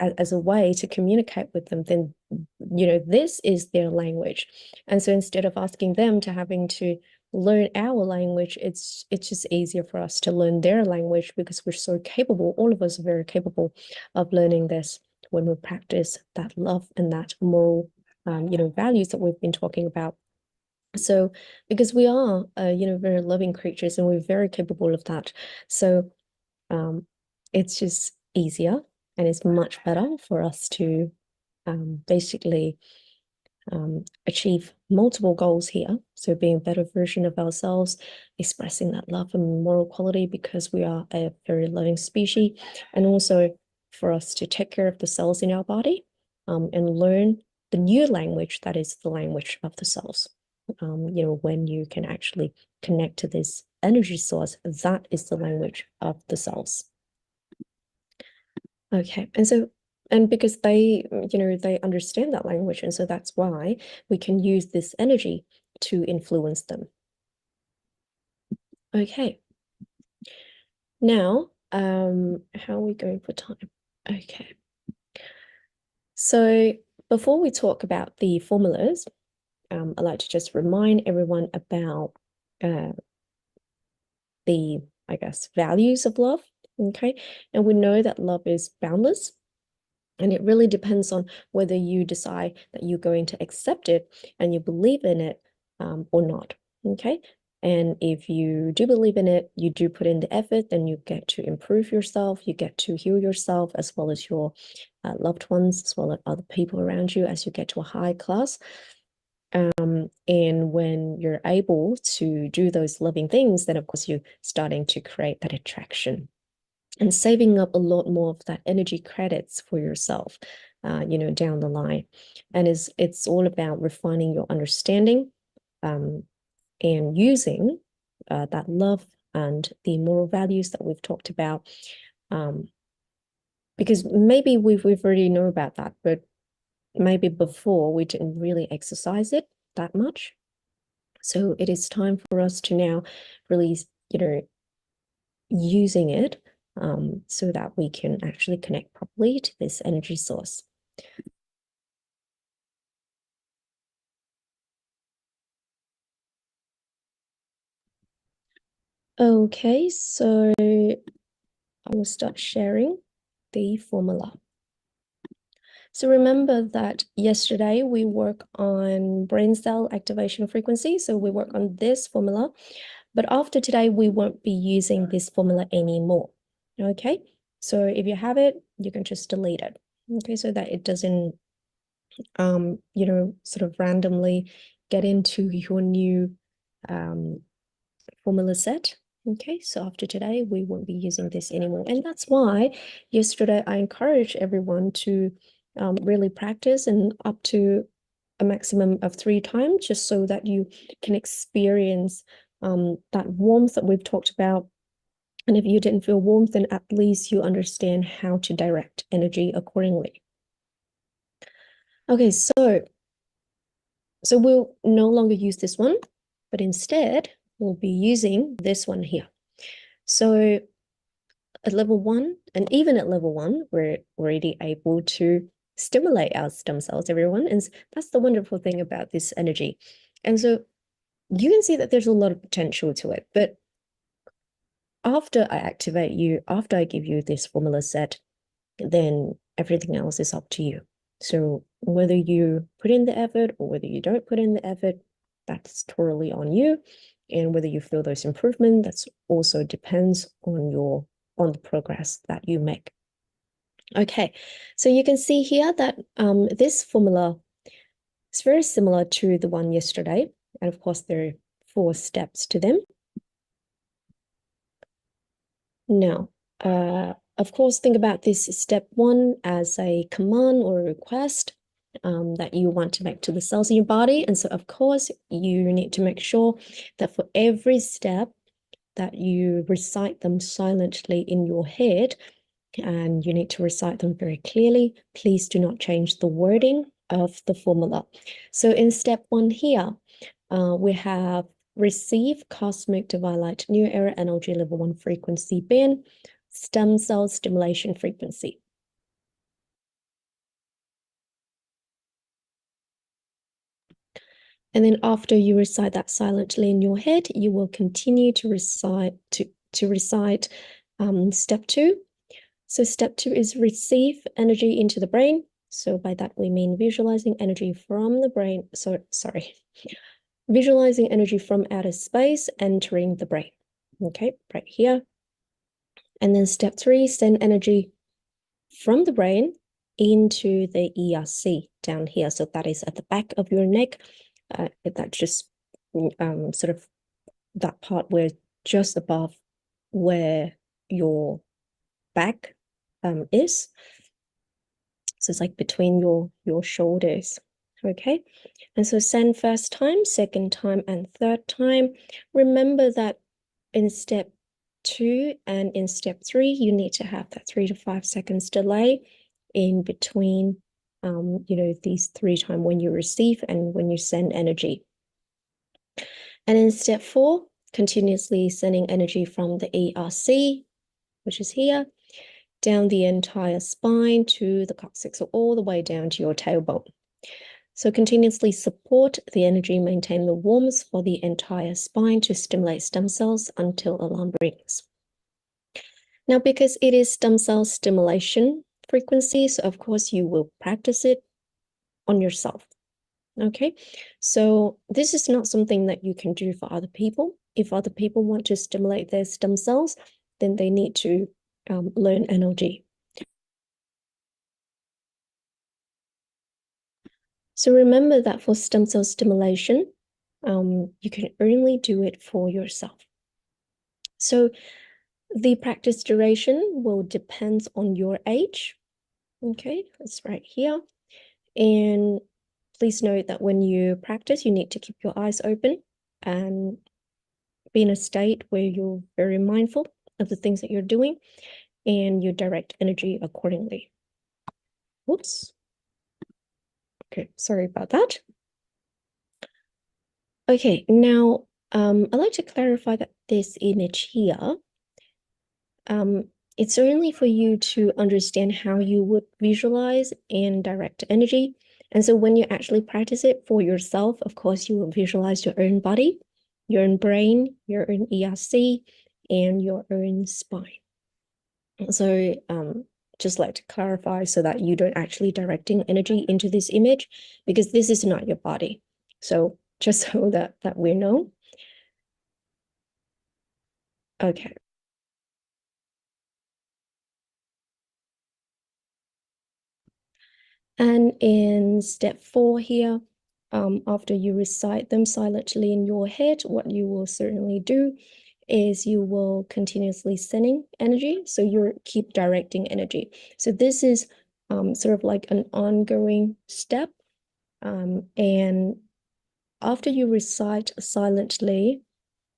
way to communicate with them, then this is their language. And so instead of asking them to having to learn our language, it's just easier for us to learn their language, because we're so capable. All of us are very capable of learning this when we practice that love and that moral values that we've been talking about. So because we are very loving creatures and we're very capable of that, so it's just easier and it's much better for us to basically achieve multiple goals here. So being a better version of ourselves, expressing that love and moral quality, because we are a very loving species, and also for us to take care of the cells in our body, and learn the new language that is the language of the cells. When you can actually connect to this energy source, that is the language of the cells. Okay, and because they understand that language, and so that's why we can use this energy to influence them. Okay. Now, how are we going for time? Okay. So before we talk about the formulas, I'd like to just remind everyone about the, I guess, values of love. Okay. And we know that love is boundless. And it really depends on whether you decide that you're going to accept it and you believe in it, or not. Okay. And if you do believe in it, you do put in the effort, then you get to improve yourself, you get to heal yourself, as well as your loved ones, as well as other people around you, as you get to a high class. And when you're able to do those loving things, then of course you're starting to create that attraction and saving up a lot more of that energy credits for yourself, down the line. And it's all about refining your understanding, and using that love and the moral values that we've talked about. Because maybe we've already know about that, but maybe before we didn't really exercise it that much. So it is time for us to now really, using it, so that we can actually connect properly to this energy source. Okay, so I will start sharing the formula. So remember that yesterday we work on brain cell activation frequency. So we work on this formula, but after today, we won't be using this formula anymore. Okay, so if you have it, you can just delete it. Okay, so that it doesn't, sort of randomly get into your new formula set. Okay, so after today, we won't be using this anymore. And that's why yesterday I encouraged everyone to really practice and up to a maximum of 3 times, just so that you can experience that warmth that we've talked about. And if you didn't feel warmth, then at least you understand how to direct energy accordingly. Okay, so we'll no longer use this one, but instead we'll be using this one here. So at level 1, and even at level 1, we're already able to stimulate our stem cells, everyone. And that's the wonderful thing about this energy. And so you can see that there's a lot of potential to it. But after I activate you, after I give you this formula set, then everything else is up to you. So whether you put in the effort or whether you don't put in the effort, that's totally on you. And whether you feel those improvements, that's also depends on the progress that you make. Okay, so you can see here that this formula is very similar to the one yesterday. And of course, there are 4 steps to them. Now, of course, think about this step 1 as a command or a request that you want to make to the cells in your body. And so, of course, you need to make sure that for every step that you recite them silently in your head, and you need to recite them very clearly. Please do not change the wording of the formula. So in step 1 here, we have receive cosmic divine light, new era energy level 1 frequency bin, stem cell stimulation frequency. And then after you recite that silently in your head, you will continue to recite step 2. So step 2 is receive energy into the brain. So by that we mean visualizing energy from the brain. Visualizing energy from outer space entering the brain. Okay, right here. And then step 3, send energy from the brain into the ERC down here. So that is at the back of your neck. That just sort of that part where just above where your back is. So it's like between your shoulders. Okay, and so send first time, second time, and third time. Remember that in step 2 and in step 3, you need to have that 3 to 5 seconds delay in between, these 3 times when you receive and when you send energy. And in step 4, continuously sending energy from the ERC, which is here, down the entire spine to the coccyx, so all the way down to your tailbone. So continuously support the energy, maintain the warmth for the entire spine to stimulate stem cells until alarm rings. Now, because it is stem cell stimulation frequency, so of course you will practice it on yourself. Okay, so this is not something that you can do for other people. If other people want to stimulate their stem cells, then they need to learn NLG. So remember that for stem cell stimulation, you can only do it for yourself. So the practice duration will depend on your age. Okay, that's right here. And please note that when you practice, you need to keep your eyes open and be in a state where you're very mindful of the things that you're doing and you direct energy accordingly. Whoops. Okay, sorry about that. Okay, now I'd like to clarify that this image here, it's only for you to understand how you would visualize and direct energy. And so when you actually practice it for yourself, of course, you will visualize your own body, your own brain, your own ERC, and your own spine. So just like to clarify so that you don't actually directing energy into this image, because this is not your body. So just so that we know. Okay. And in step 4 here, after you recite them silently in your head, what you will certainly do is you will continuously sending energy. So you keep directing energy. So this is sort of like an ongoing step. And after you recite silently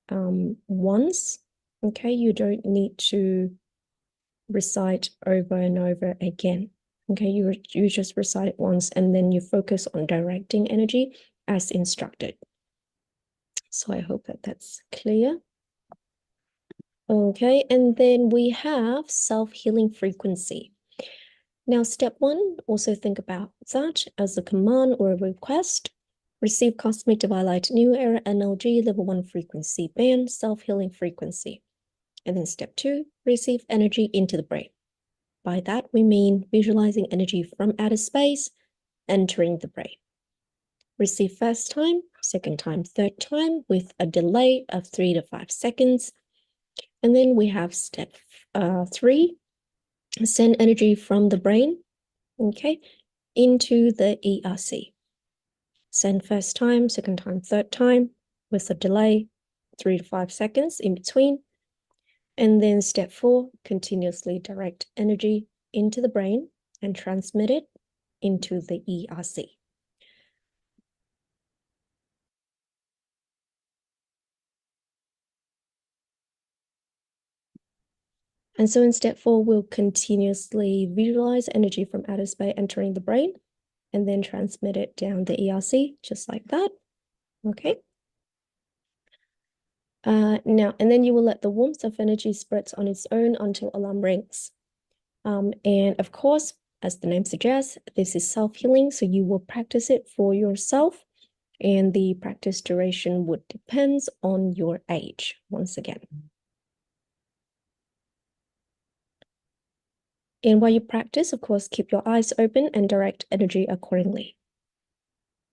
once, okay, you don't need to recite over and over again. Okay, you just recite it once and then you focus on directing energy as instructed. So I hope that that's clear. Okay, and then we have self-healing frequency. Now, step 1, also think about that as a command or a request. Receive cosmic divine light, new era NLG, level 1 frequency band, self-healing frequency. And then step 2, receive energy into the brain. By that, we mean visualizing energy from outer space entering the brain. Receive first time, second time, third time with a delay of 3 to 5 seconds. And then we have step 3, send energy from the brain, okay, into the ERC. Send first time, second time, third time with a delay, 3 to 5 seconds in between. And then step 4, continuously direct energy into the brain and transmit it into the ERC. And so in step 4, we'll continuously visualize energy from outer space entering the brain and then transmit it down the ERC, just like that. Okay. Now, and then you will let the warmth of energy spread on its own until alarm rings. And of course, as the name suggests, this is self-healing, so you will practice it for yourself, and the practice duration would depend on your age, once again. And while you practice, of course, keep your eyes open and direct energy accordingly.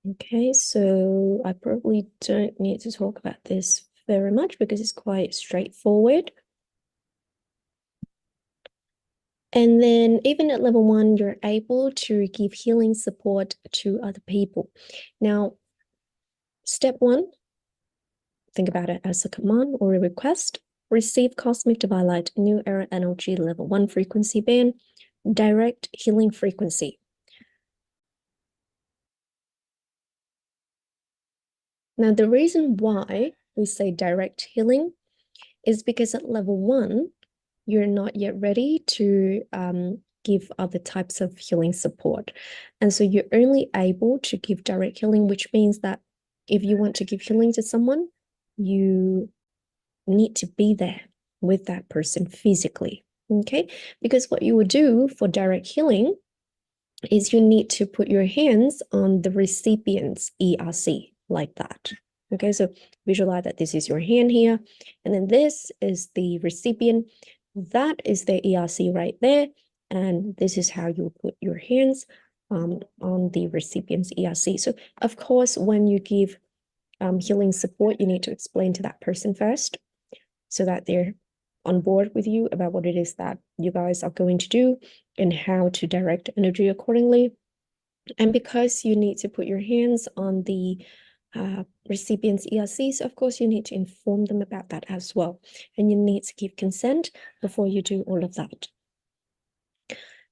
Okay, so I probably don't need to talk about this very much because it's quite straightforward. And then even at level 1, you're able to give healing support to other people. Now, step 1, think about it as a command or a request. Receive cosmic divine light, new era energy, level 1 frequency band, direct healing frequency. Now, the reason why we say direct healing is because at level 1, you're not yet ready to give other types of healing support. And so you're only able to give direct healing, which means that if you want to give healing to someone, you need to be there with that person physically, okay? Because what you would do for direct healing is you need to put your hands on the recipient's ERC like that. Okay, so visualize that this is your hand here, and then this is the recipient. That is the ERC right there, and this is how you put your hands on the recipient's ERC. So, of course, when you give healing support, you need to explain to that person first so that they're on board with you about what it is that you guys are going to do and how to direct energy accordingly. And because you need to put your hands on the recipient's ERCs, of course, you need to inform them about that as well. And you need to give consent before you do all of that.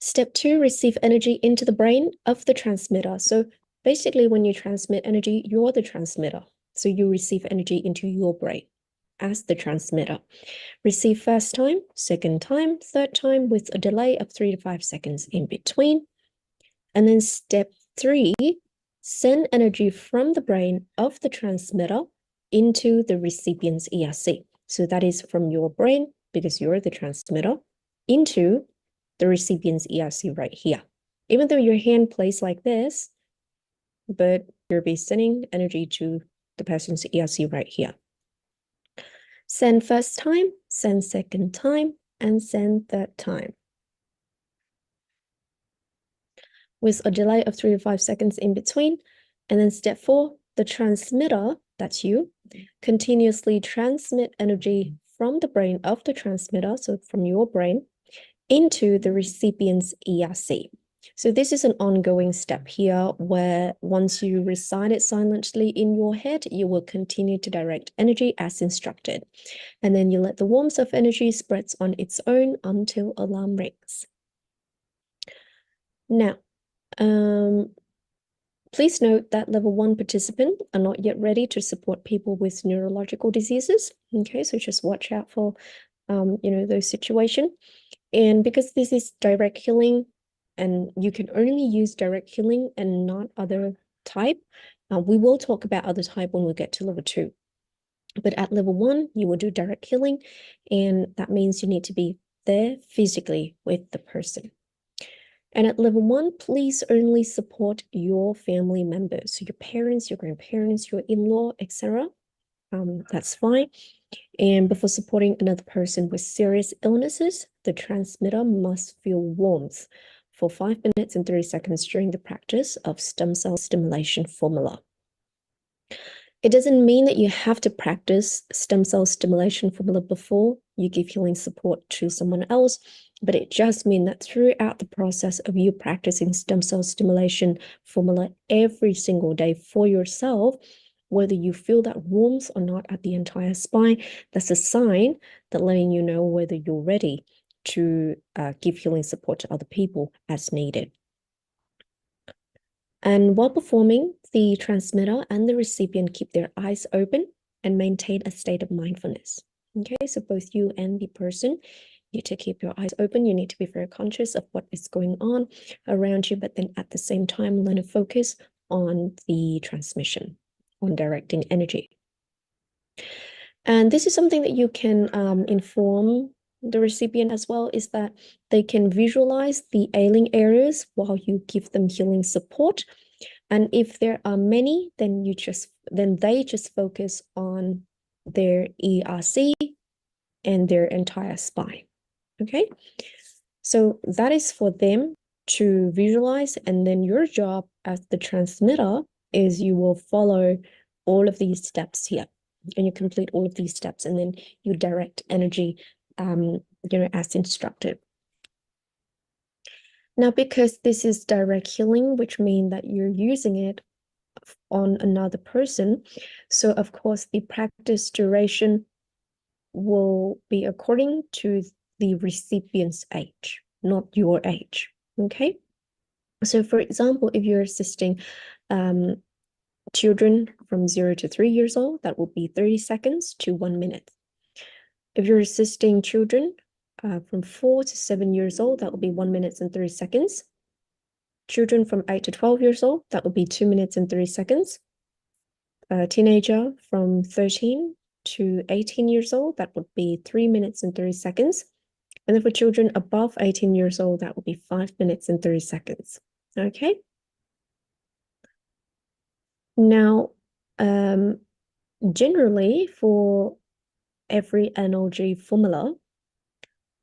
Step 2, receive energy into the brain of the transmitter. So basically, when you transmit energy, you're the transmitter. So you receive energy into your brain as the transmitter. Receive first time, second time, third time with a delay of 3 to 5 seconds in between. And then step 3, send energy from the brain of the transmitter into the recipient's ERC. So that is from your brain, because you're the transmitter, into the recipient's ERC right here. Even though your hand plays like this, but you'll be sending energy to the person's ERC right here. Send first time, send second time, and send third time, with a delay of 3 to 5 seconds in between. And then step 4, the transmitter, that's you, continuously transmit energy from the brain of the transmitter, so from your brain, into the recipient's ERC. So this is an ongoing step here where once you recite it silently in your head, you will continue to direct energy as instructed. And then you let the warmth of energy spreads on its own until alarm rings. Now, please note that level 1 participants are not yet ready to support people with neurological diseases. Okay, so just watch out for, those situations. And because this is direct healing, and you can only use direct healing and not other type, we will talk about other type when we get to level 2. But at level 1, you will do direct healing, and that means you need to be there physically with the person. And at level 1, please only support your family members, so your parents, your grandparents, your in-law, etc. That's fine. And before supporting another person with serious illnesses, the transmitter must feel warmth for 5 minutes and 30 seconds during the practice of stem cell stimulation formula. It doesn't mean that you have to practice stem cell stimulation formula before you give healing support to someone else, but it just means that throughout the process of you practicing stem cell stimulation formula every single day for yourself, whether you feel that warmth or not at the entire spine, that's a sign that letting you know whether you're ready to give healing support to other people as needed. And while performing, the transmitter and the recipient keep their eyes open and maintain a state of mindfulness. Okay, so both you and the person need to keep your eyes open. You need to be very conscious of what is going on around you, but then at the same time, learn to focus on the transmission, on directing energy. And this is something that you can inform the recipient as well, is that they can visualize the ailing areas while you give them healing support. And if there are many, then they just focus on their ERC and their entire spine. Okay, so that is for them to visualize, and then your job as the transmitter is you will follow all of these steps here, and you complete all of these steps, and then you direct energy as instructed. Now, because this is direct healing, which means that you're using it on another person, so of course the practice duration will be according to the recipient's age, not your age. Okay, so for example, if you're assisting children from 0 to 3 years old, that will be 30 seconds to 1 minute. If you're assisting children from 4 to 7 years old, that will be 1 minute and 30 seconds. Children from 8 to 12 years old, that will be 2 minutes and 30 seconds. A teenager from 13 to 18 years old, that would be 3 minutes and 30 seconds. And then for children above 18 years old, that would be 5 minutes and 30 seconds. Okay. Now, generally for every NLG formula,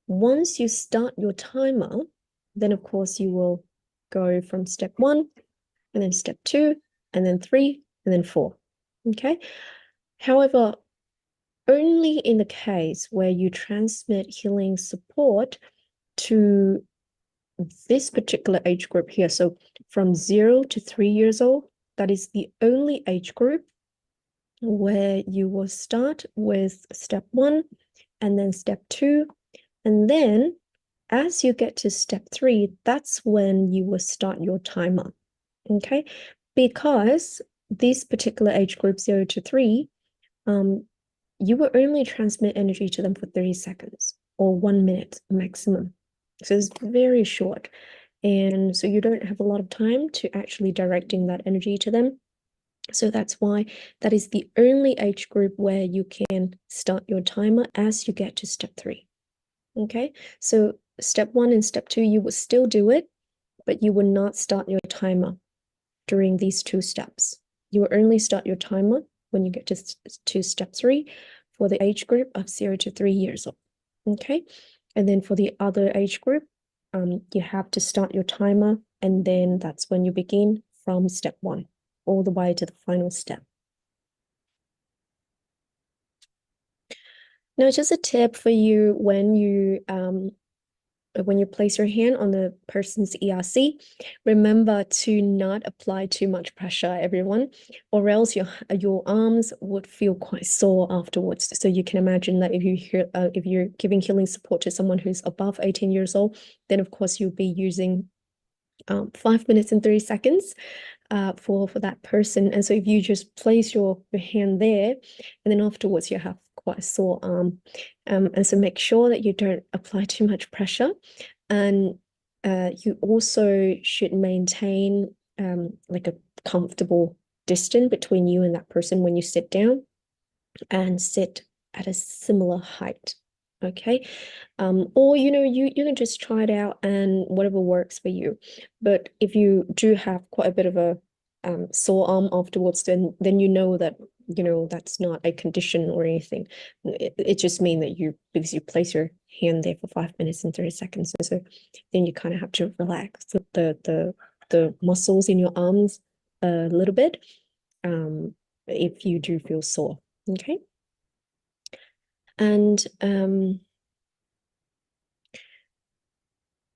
once you start your timer, then of course you will go from step 1, and then step 2, and then 3, and then 4. Okay. However, only in the case where you transmit healing support to this particular age group here, so from 0 to 3 years old, that is the only age group where you will start with step 1 and then step 2. And then as you get to step 3, that's when you will start your timer. Okay, because this particular age group 0 to 3, you will only transmit energy to them for 30 seconds or 1 minute maximum. So it's very short. And so you don't have a lot of time to actually directing that energy to them. So that's why that is the only age group where you can start your timer as you get to step 3. Okay, so step 1 and step 2, you will still do it, but you will not start your timer during these 2 steps. You will only start your timer when you get to step 3 for the age group of 0 to 3 years old. Okay, and then for the other age group, you have to start your timer, and then that's when you begin from step 1 all the way to the final step. Now, just a tip for you when you place your hand on the person's ERC, remember to not apply too much pressure, everyone, or else your arms would feel quite sore afterwards. So you can imagine that if you're giving healing support to someone who's above 18 years old, then of course you'll be using 5 minutes and 30 seconds for that person. And so if you just place your hand there, and then afterwards you have quite a sore arm. And so make sure that you don't apply too much pressure. And you also should maintain like a comfortable distance between you and that person when you sit down, and sit at a similar height. Okay, or you can just try it out and whatever works for you. But if you do have quite a bit of a sore arm afterwards, then you know that that's not a condition or anything. It just means that because you place your hand there for 5 minutes and 30 seconds, so then you kind of have to relax the muscles in your arms a little bit if you do feel sore. Okay, and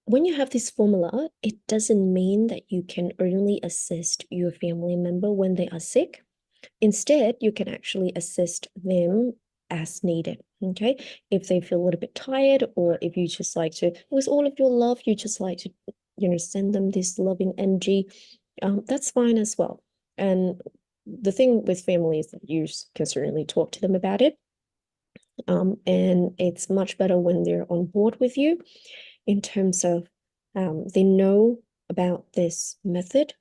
when you have this formula, it doesn't mean that you can only assist your family member when they are sick. Instead, you can actually assist them as needed. Okay, if they feel a little bit tired, or if you just like to, with all of your love, you just like to, send them this loving energy, that's fine as well. And the thing with family is that you can certainly talk to them about it. And it's much better when they're on board with you in terms of they know about this method.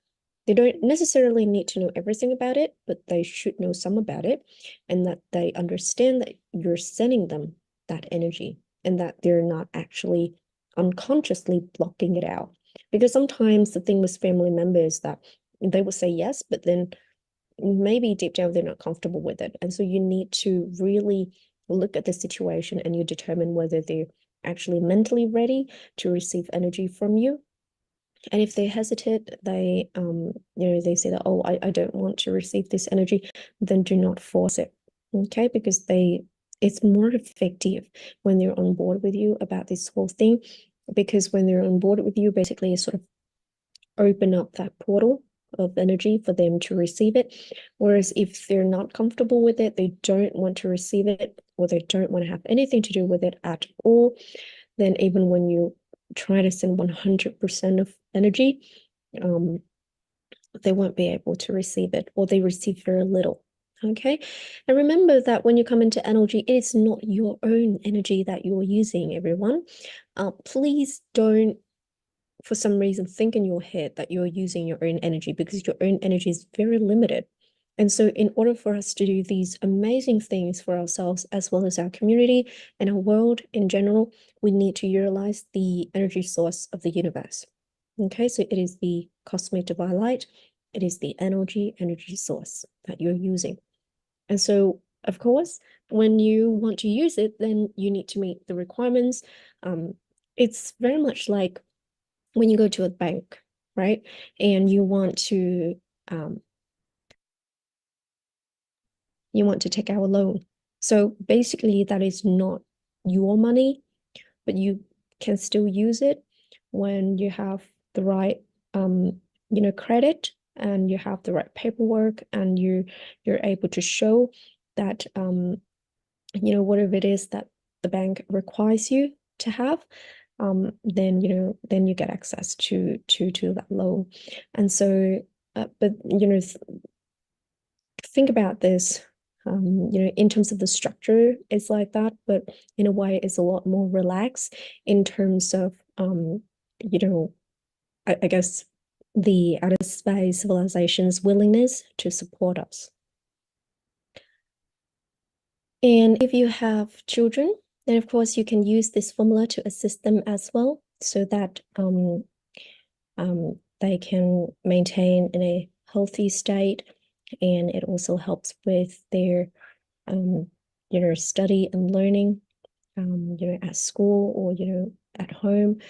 They don't necessarily need to know everything about it, but they should know some about it, and that they understand that you're sending them that energy and that they're not actually unconsciously blocking it out. Because sometimes the thing with family members is that they will say yes, but then maybe deep down they're not comfortable with it. And so you need to really look at the situation and you determine whether they're actually mentally ready to receive energy from you. And if they hesitate, they they say that, oh, I don't want to receive this energy, then do not force it. Okay, because it's more effective when they're on board with you about this whole thing, because when they're on board with you, basically you sort of open up that portal of energy for them to receive it. Whereas if they're not comfortable with it, they don't want to receive it, or they don't want to have anything to do with it at all, then even when you try to send 100% of energy, they won't be able to receive it, or they receive very little. Okay, and remember that when you come into energy, it is not your own energy that you're using, everyone. Please don't, for some reason, think in your head that you're using your own energy, because your own energy is very limited. And so in order for us to do these amazing things for ourselves, as well as our community and our world in general, we need to utilize the energy source of the universe. Okay, so it is the cosmic divine light. It is the energy source that you're using. And so, of course, when you want to use it, then you need to meet the requirements. It's very much like when you go to a bank, right? And you want to take out a loan. So basically that is not your money, but you can still use it. when you have the right credit, and you have the right paperwork, and you're able to show that whatever it is that the bank requires you to have, then you get access to that loan. And so but think about this, in terms of the structure, it's like that, but in a way, it's a lot more relaxed in terms of, I guess, the outer space civilization's willingness to support us. And if you have children, then of course you can use this formula to assist them as well, so that they can maintain in a healthy state, and it also helps with their study and learning, at school or at home.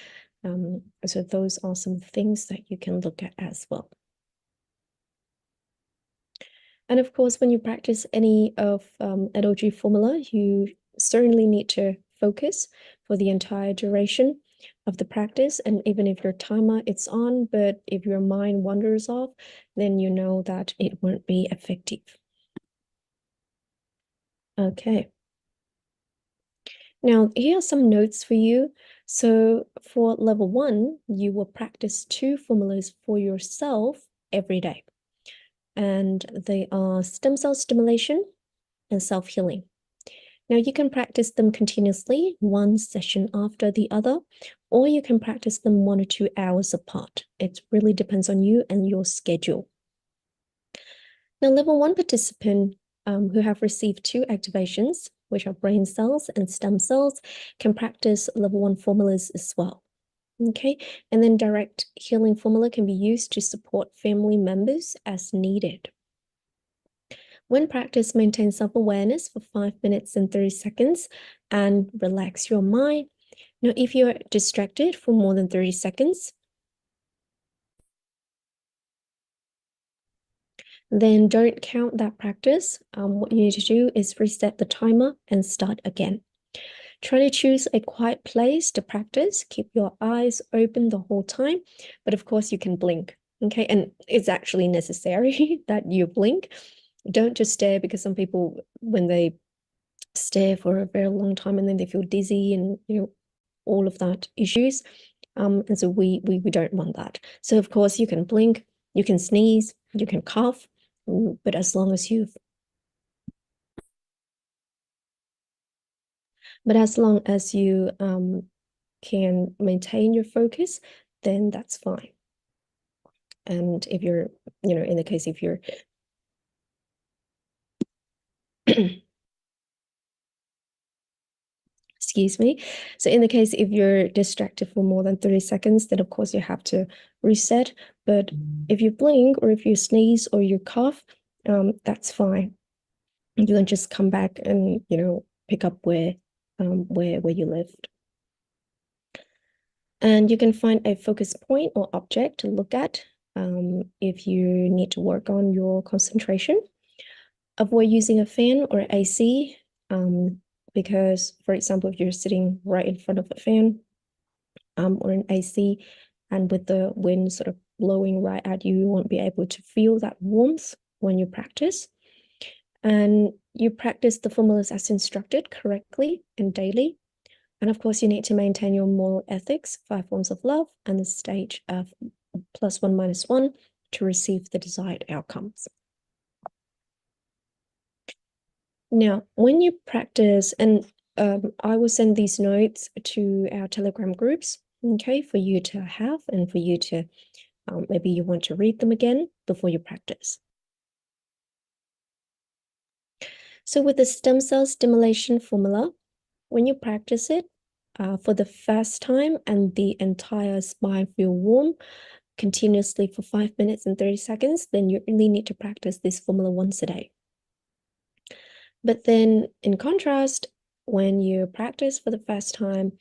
So those are some things that you can look at as well. And of course, when you practice any of LOG formula, you certainly need to focus for the entire duration of the practice. And even if your timer is on, but if your mind wanders off, then you know that it won't be effective. Okay. Now, here are some notes for you. So for level 1, you will practice 2 formulas for yourself every day. And they are stem cell stimulation and self-healing. Now, you can practice them continuously, one session after the other, or you can practice them 1 or 2 hours apart. It really depends on you and your schedule. Now, level 1 participant who have received 2 activations, which are brain cells and stem cells, can practice level 1 formulas as well. Okay, and then direct healing formula can be used to support family members as needed. When practice, maintain self-awareness for 5 minutes and 30 seconds and relax your mind. Now, if you're distracted for more than 30 seconds, then don't count that practice. What you need to do is reset the timer and start again. Try to choose a quiet place to practice. Keep your eyes open the whole time, but of course you can blink, okay? And it's actually necessary that you blink. Don't just stare, because some people, when they stare for a very long time, and then they feel dizzy and all of that issues. And so we don't want that. So of course you can blink, you can sneeze, you can cough, but as long as you can maintain your focus, then that's fine. And if you're, in the case if you're excuse me. So in the case if you're distracted for more than 30 seconds, then of course you have to reset. But if you blink, or if you sneeze, or you cough, that's fine. You can just come back and pick up where you left. And you can find a focus point or object to look at if you need to work on your concentration. Avoid using a fan or AC, because, for example, if you're sitting right in front of a fan or an AC, and with the wind sort of blowing right at you, you won't be able to feel that warmth when you practice. And you practice the formulas as instructed correctly and daily. And of course, you need to maintain your moral ethics, 5 forms of love, and the stage of +1 - 1 to receive the desired outcomes. Now, when you practice, and I will send these notes to our Telegram groups, okay, for you to have, and for you to, maybe you want to read them again before you practice. So with the stem cell stimulation formula, when you practice it for the first time and the entire spine feel warm continuously for 5 minutes and 30 seconds, then you really need to practice this formula once a day. But then in contrast, when you practice for the first time,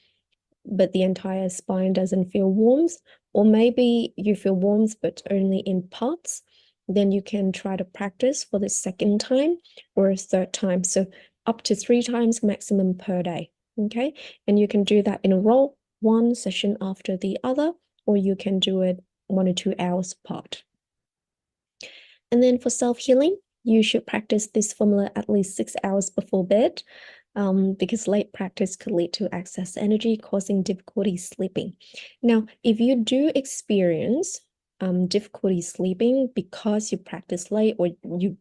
but the entire spine doesn't feel warmth, or maybe you feel warmth, but only in parts, then you can try to practice for the second time or a third time. So up to 3 times maximum per day, okay? And you can do that in a row one session after the other, or you can do it 1 or 2 hours apart. And then for self-healing, you should practice this formula at least 6 hours before bed, because late practice could lead to excess energy, causing difficulty sleeping. Now, if you do experience difficulty sleeping because you practice late, or you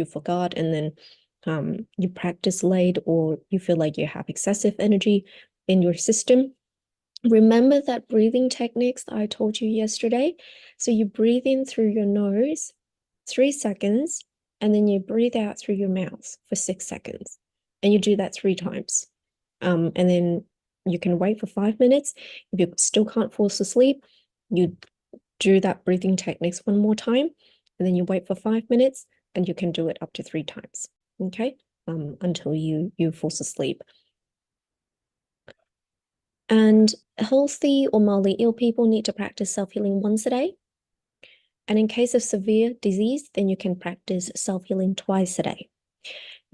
forgot, and then you practice late, or you feel like you have excessive energy in your system, remember that breathing techniques that I told you yesterday. So you breathe in through your nose 3 seconds, and then you breathe out through your mouth for 6 seconds. And you do that 3 times. And then you can wait for 5 minutes. If you still can't fall asleep, you do that breathing techniques 1 more time, and then you wait for 5 minutes, and you can do it up to 3 times, okay? Until you fall asleep. And healthy or mildly ill people need to practice self-healing once a day. And in case of severe disease, then you can practice self-healing twice a day.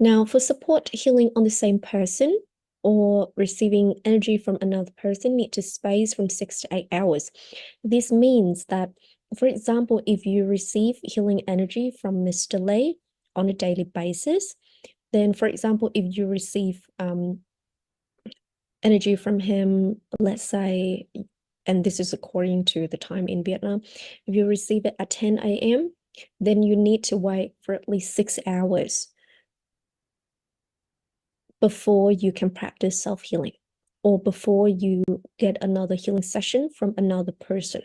Now, for support healing on the same person or receiving energy from another person, need to space from 6 to 8 hours. This means that, for example, if you receive healing energy from Mr. Lei on a daily basis, then, for example, if you receive energy from him, let's say, and this is according to the time in Vietnam, if you receive it at 10 a.m., then you need to wait for at least 6 hours before you can practice self-healing, or before you get another healing session from another person.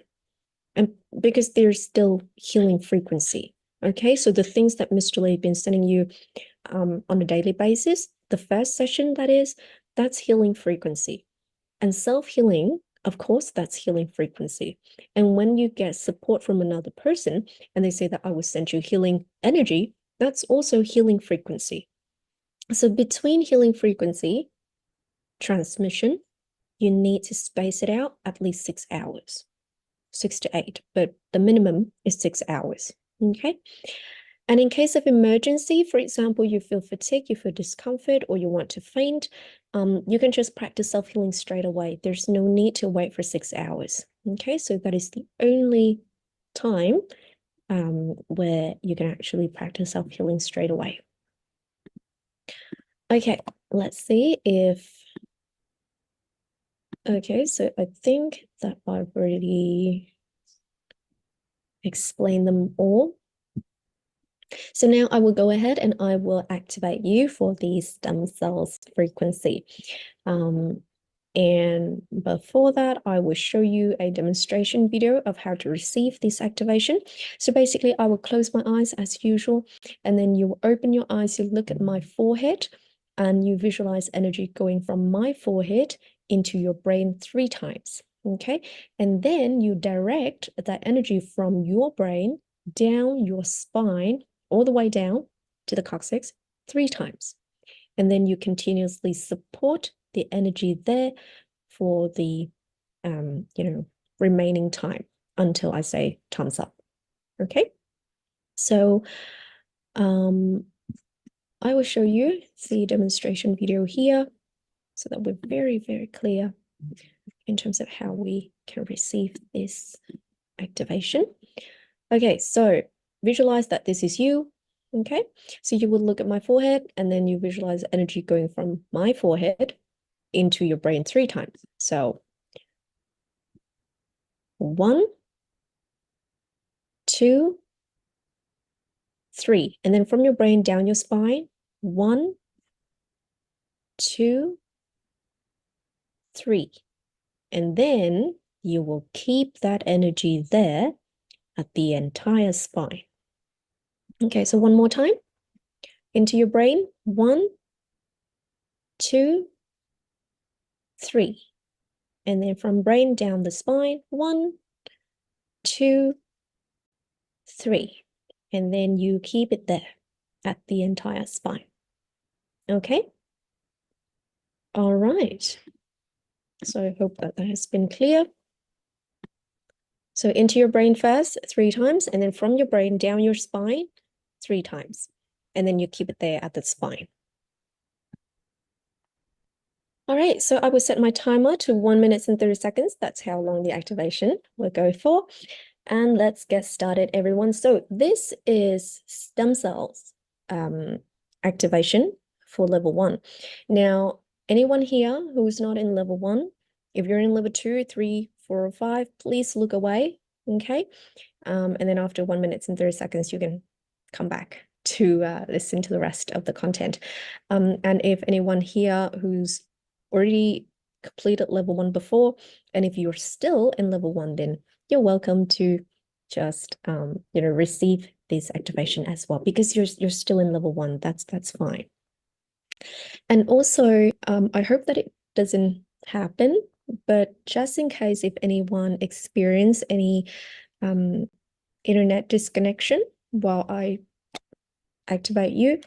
And because there's still healing frequency, okay? So the things that Mr. Lee has been sending you on a daily basis, the first session, that's healing frequency. And self-healing, of course, that's healing frequency. And when you get support from another person and they say that I will send you healing energy, that's also healing frequency. So between healing frequency, transmission, you need to space it out at least 6 hours, 6 to 8, but the minimum is 6 hours, okay? And in case of emergency, for example, you feel fatigue, you feel discomfort, or you want to faint, you can just practice self-healing straight away. There's no need to wait for 6 hours, okay? So that is the only time where you can actually practice self-healing straight away. Okay, let's see if... Okay, so I think that I've already explained them all. So now I will go ahead and I will activate you for the stem cells frequency. And before that, I will show you a demonstration video of how to receive this activation. So basically, I will close my eyes as usual, and then you will open your eyes, you look at my forehead, and you visualize energy going from my forehead into your brain 3 times, okay? And then you direct that energy from your brain down your spine, all the way down to the coccyx 3 times. And then you continuously support the energy there for the remaining time until I say thumbs up. Okay, so I will show you the demonstration video here so that we're very, very clear in terms of how we can receive this activation. Okay, so visualize that this is you. Okay, so you would look at my forehead, and then you visualize energy going from my forehead into your brain 3 times. So 1, 2, 3, and then from your brain down your spine, 1, 2, 3, and then you will keep that energy there at the entire spine. Okay, so one more time into your brain, 1, 2, 3, and then from brain down the spine, 1, 2, 3, and then you keep it there at the entire spine. Okay, all right, so I hope that has been clear. So into your brain first 3 times, and then from your brain down your spine 3 times, and then you keep it there at the spine. All right, so I will set my timer to 1 minute and 30 seconds. That's how long the activation will go for. And let's get started, everyone. So this is stem cells activation for level 1. Now, anyone here who's not in level 1, if you're in level 2, 3, 4, or 5, please look away, okay? And then after 1 minute and 30 seconds, you can come back to listen to the rest of the content. And if anyone here who's already completed level 1 before, and if you're still in level 1, then you're welcome to just receive this activation as well, because you're still in level 1. That's fine. And also I hope that it doesn't happen, but just in case, if anyone experience any internet disconnection while I activate you,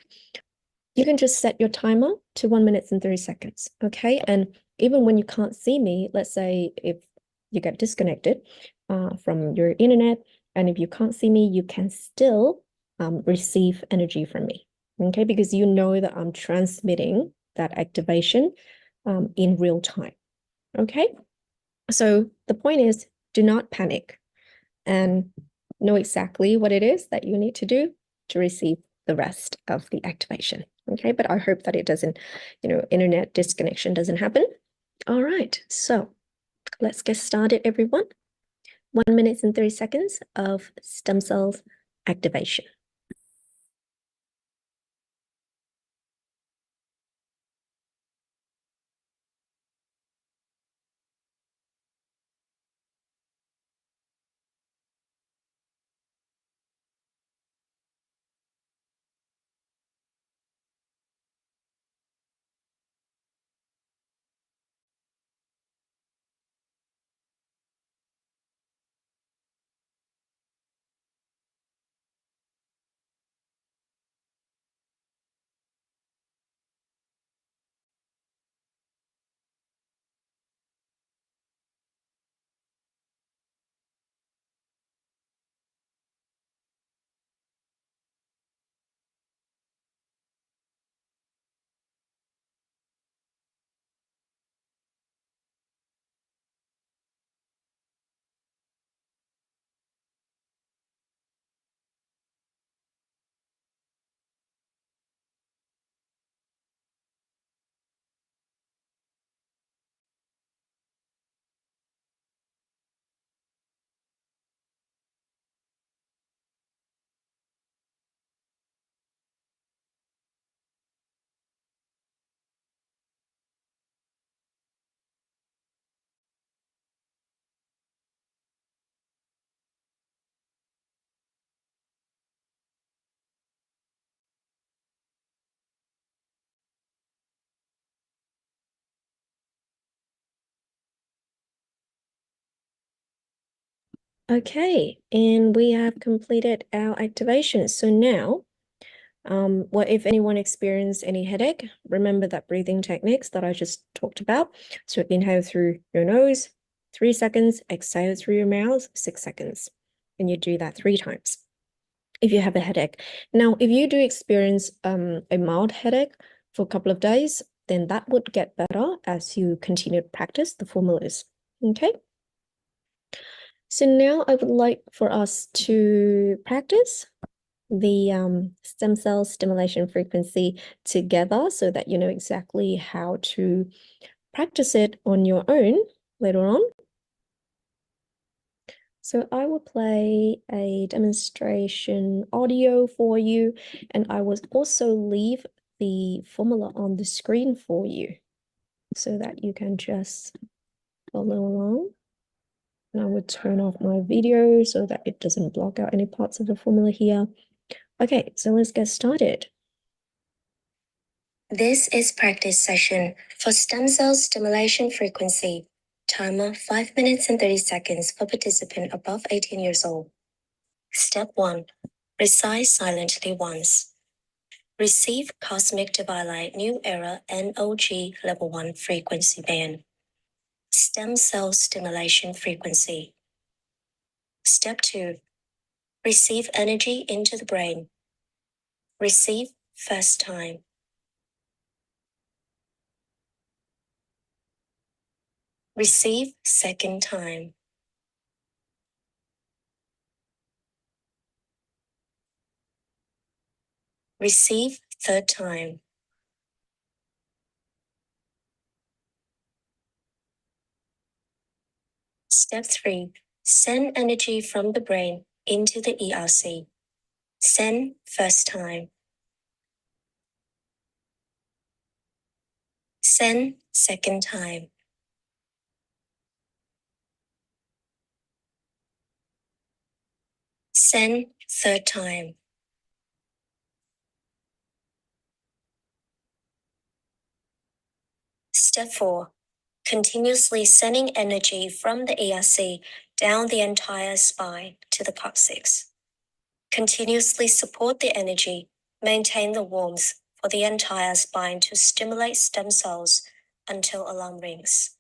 you can just set your timer to 1 minute and 30 seconds, okay? And even when you can't see me, let's say if you get disconnected from your internet, and if you can't see me, you can still receive energy from me, okay? Because you know that I'm transmitting that activation in real time, okay? So the point is, do not panic and know exactly what it is that you need to do to receive the rest of the activation. Okay, but I hope that it doesn't, internet disconnection doesn't happen. All right, so let's get started, everyone. 1 minute and 30 seconds of stem cells activation. Okay, and we have completed our activation. So now, what if anyone experienced any headache? Remember that breathing techniques that I just talked about. So inhale through your nose, 3 seconds, exhale through your mouth, 6 seconds. And you do that 3 times if you have a headache. Now, if you do experience a mild headache for a couple of days, then that would get better as you continue to practice the formulas, okay? So now I would like for us to practice the stem cell stimulation frequency together, so that you know exactly how to practice it on your own later on. So I will play a demonstration audio for you, and I will also leave the formula on the screen for you so that you can just follow along. And I will turn off my video so that it doesn't block out any parts of the formula here. Okay, so let's get started. This is practice session for stem cell stimulation frequency. Timer 5 minutes and 30 seconds for participant above 18 years old. Step 1. Recite silently once. Receive Cosmic Divine New Era NOG Level 1 frequency band. Stem cell stimulation frequency. Step 2. Receive energy into the brain. Receive first time. Receive second time. Receive third time. Step 3. Send energy from the brain into the ERC. Send first time. Send second time. Send third time. Step 4. Continuously sending energy from the ERC down the entire spine to the coccyx. Continuously support the energy, maintain the warmth for the entire spine to stimulate stem cells until alarm rings.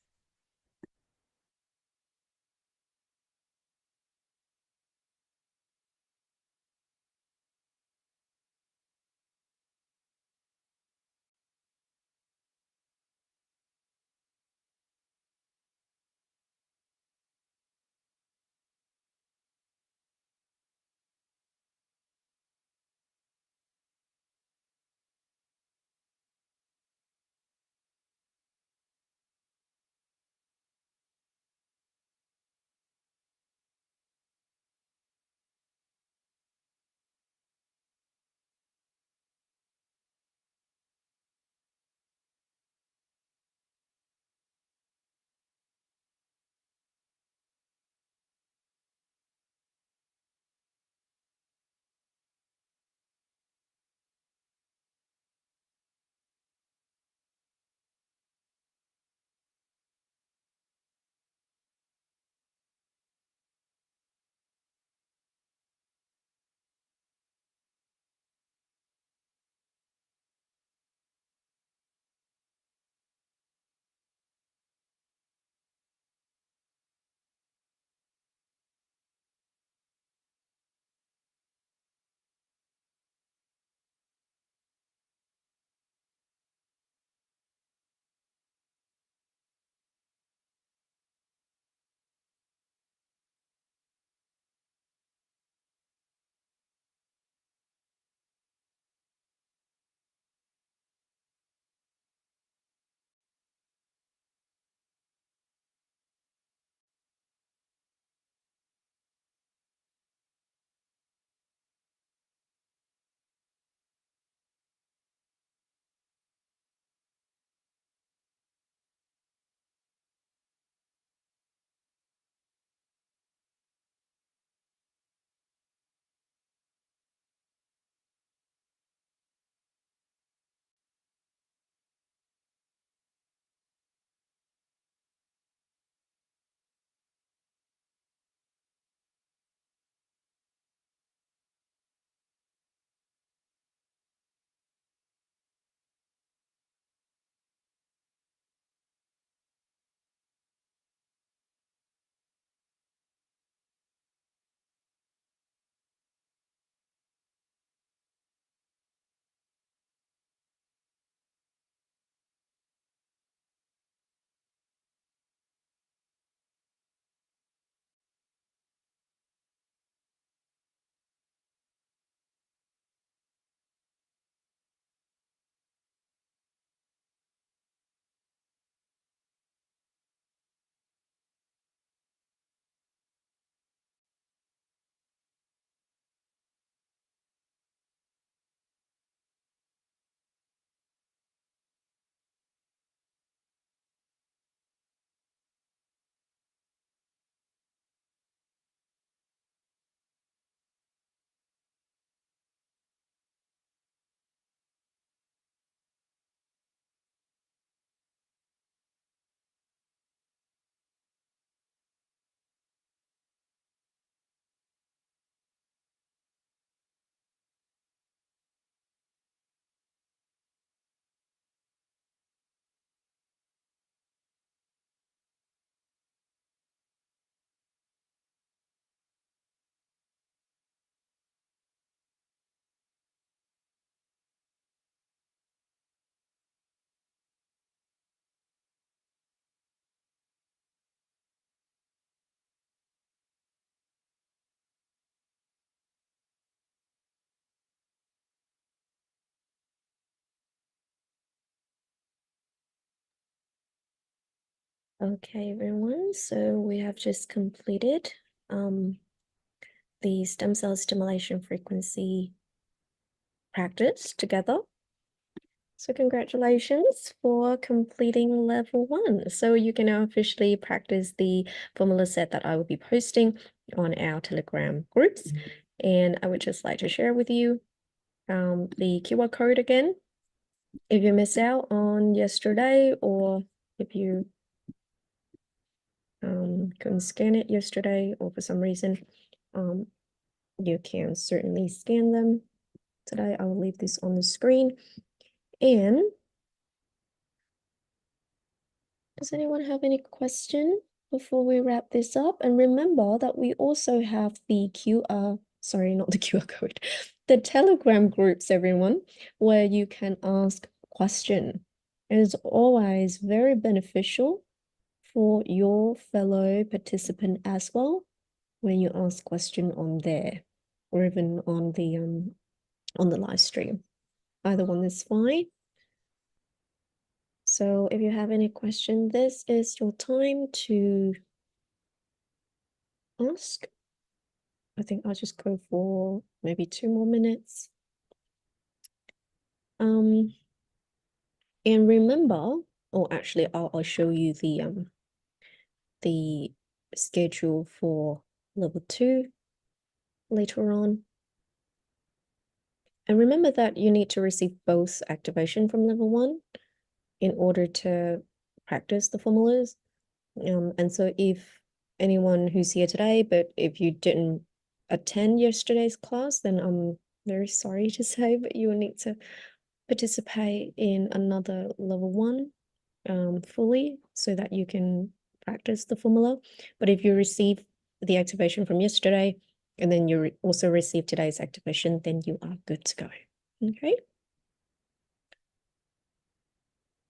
Okay, everyone, so we have just completed the stem cell stimulation frequency practice together. So congratulations for completing level 1. So you can now officially practice the formula set that I will be posting on our Telegram groups. And I would just like to share with you the QR code again. If you missed out on yesterday, or if you couldn't scan it yesterday, or for some reason, you can certainly scan them today. I will leave this on the screen. And does anyone have any question before we wrap this up? And remember that we also have the sorry, not the QR code, the Telegram groups, everyone, where you can ask question. It is always very beneficial for your fellow participant as well when you ask question on there, or even on the live stream. Either one is fine. So if you have any question, this is your time to ask. I think I'll just go for maybe 2 more minutes. And remember, or actually I'll show you the schedule for level 2 later on. And remember that you need to receive both activation from level 1 in order to practice the formulas. And so if anyone who's here today, but if you didn't attend yesterday's class, then I'm very sorry to say, but you will need to participate in another level 1 fully so that you can practice the formula. But if you receive the activation from yesterday and then you also receive today's activation, then you are good to go. Okay.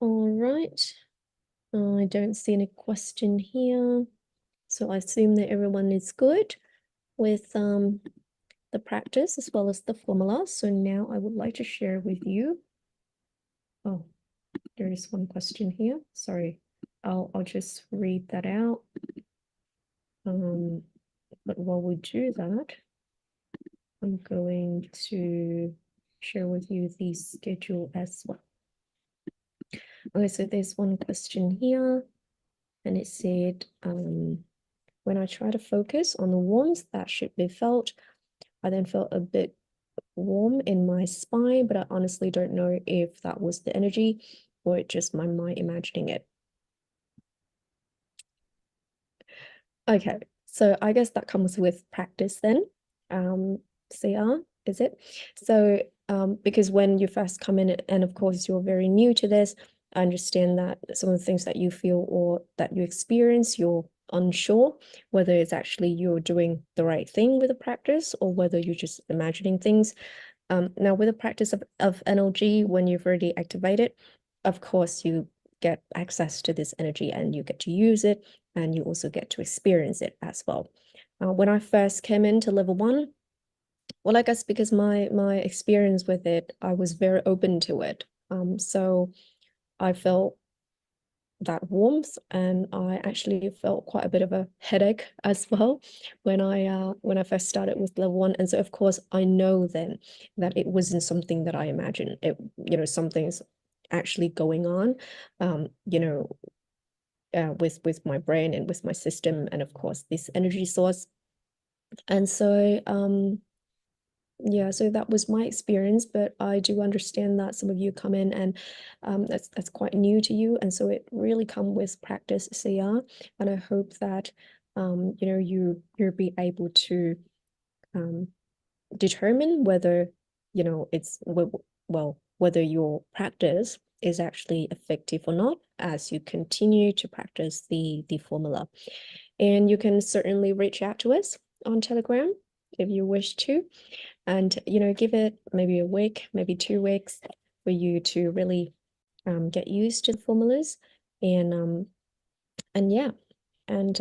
All right. I don't see any question here. So I assume that everyone is good with the practice as well as the formula. So now I would like to share with you. Oh, there is one question here. Sorry, I'll just read that out. But while we do that, I'm going to share with you the schedule as well. Okay, so there's one question here, and it said, when I try to focus on the warmth that should be felt, I then felt a bit warm in my spine, but I honestly don't know if that was the energy or just my mind imagining it. Okay, so I guess that comes with practice then. CR, is it? So because when you first come in, and of course you're very new to this, I understand that some of the things that you feel or that you experience, you're unsure whether it's actually you're doing the right thing with the practice or whether you're just imagining things. Now with the practice of NLG, when you've already activated, of course you get access to this energy and you get to use it, and you also get to experience it as well. When I first came into level 1, well, I guess because my experience with it, I was very open to it. So I felt that warmth, and I actually felt quite a bit of a headache as well when I first started with level 1. And so of course I know then that it wasn't something that I imagined. It, something's actually going on, with my brain and with my system, and of course this energy source. And so yeah, so that was my experience, but I do understand that some of you come in and that's quite new to you, and so it really come with practice, CR. And I hope that you'll be able to determine whether it's well whether your practice is actually effective or not as you continue to practice the formula. And you can certainly reach out to us on Telegram if you wish to, and give it maybe a week, maybe 2 weeks for you to really get used to the formulas. And yeah, and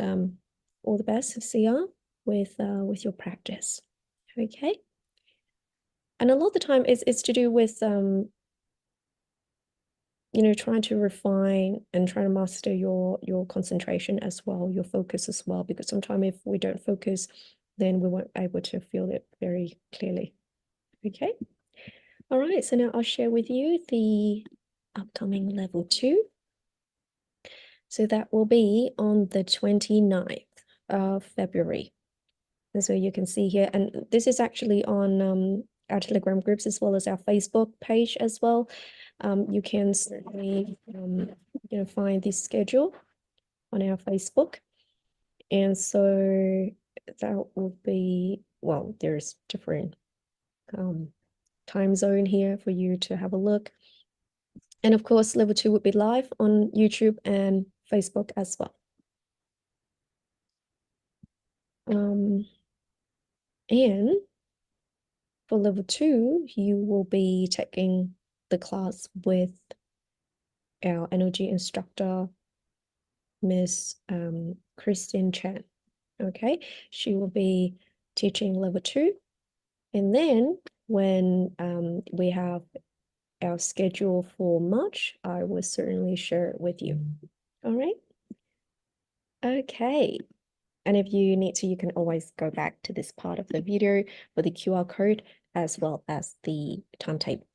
all the best, CR, with your practice. Okay. And a lot of the time it's to do with trying to refine and trying to master your concentration as well, your focus as well, because sometimes if we don't focus, then we won't be able to feel it very clearly. Okay. All right, so now I'll share with you the upcoming level 2. So that will be on the 29th of February. And so you can see here, and this is actually on our Telegram groups as well as our Facebook page as well. You can certainly find this schedule on our Facebook. And so that will be, well, there's different time zone here for you to have a look. And of course, level 2 would be live on YouTube and Facebook as well. And for level 2, you will be taking the class with our energy instructor, Miss Christine Chan. Okay, she will be teaching level 2. And then when we have our schedule for March, I will certainly share it with you. All right. Okay. And if you need to, you can always go back to this part of the video for the QR code as well as the timetable.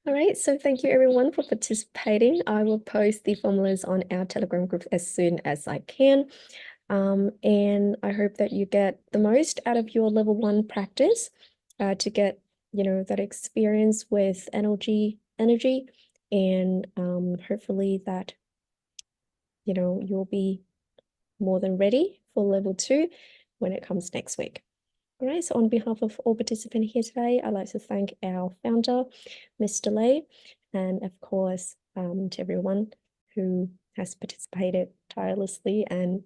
All right, so thank you everyone for participating. I will post the formulas on our Telegram group as soon as I can. And I hope that you get the most out of your level 1 practice to get, that experience with energy, and hopefully that, you'll be more than ready for level 2 when it comes next week. All right, so on behalf of all participants here today, I'd like to thank our founder, Mr. Lei, and of course, to everyone who has participated tirelessly. And,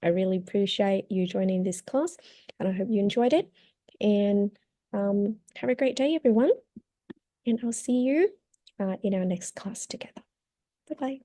I really appreciate you joining this class, and I hope you enjoyed it. And have a great day, everyone. And I'll see you in our next class together. Bye-bye.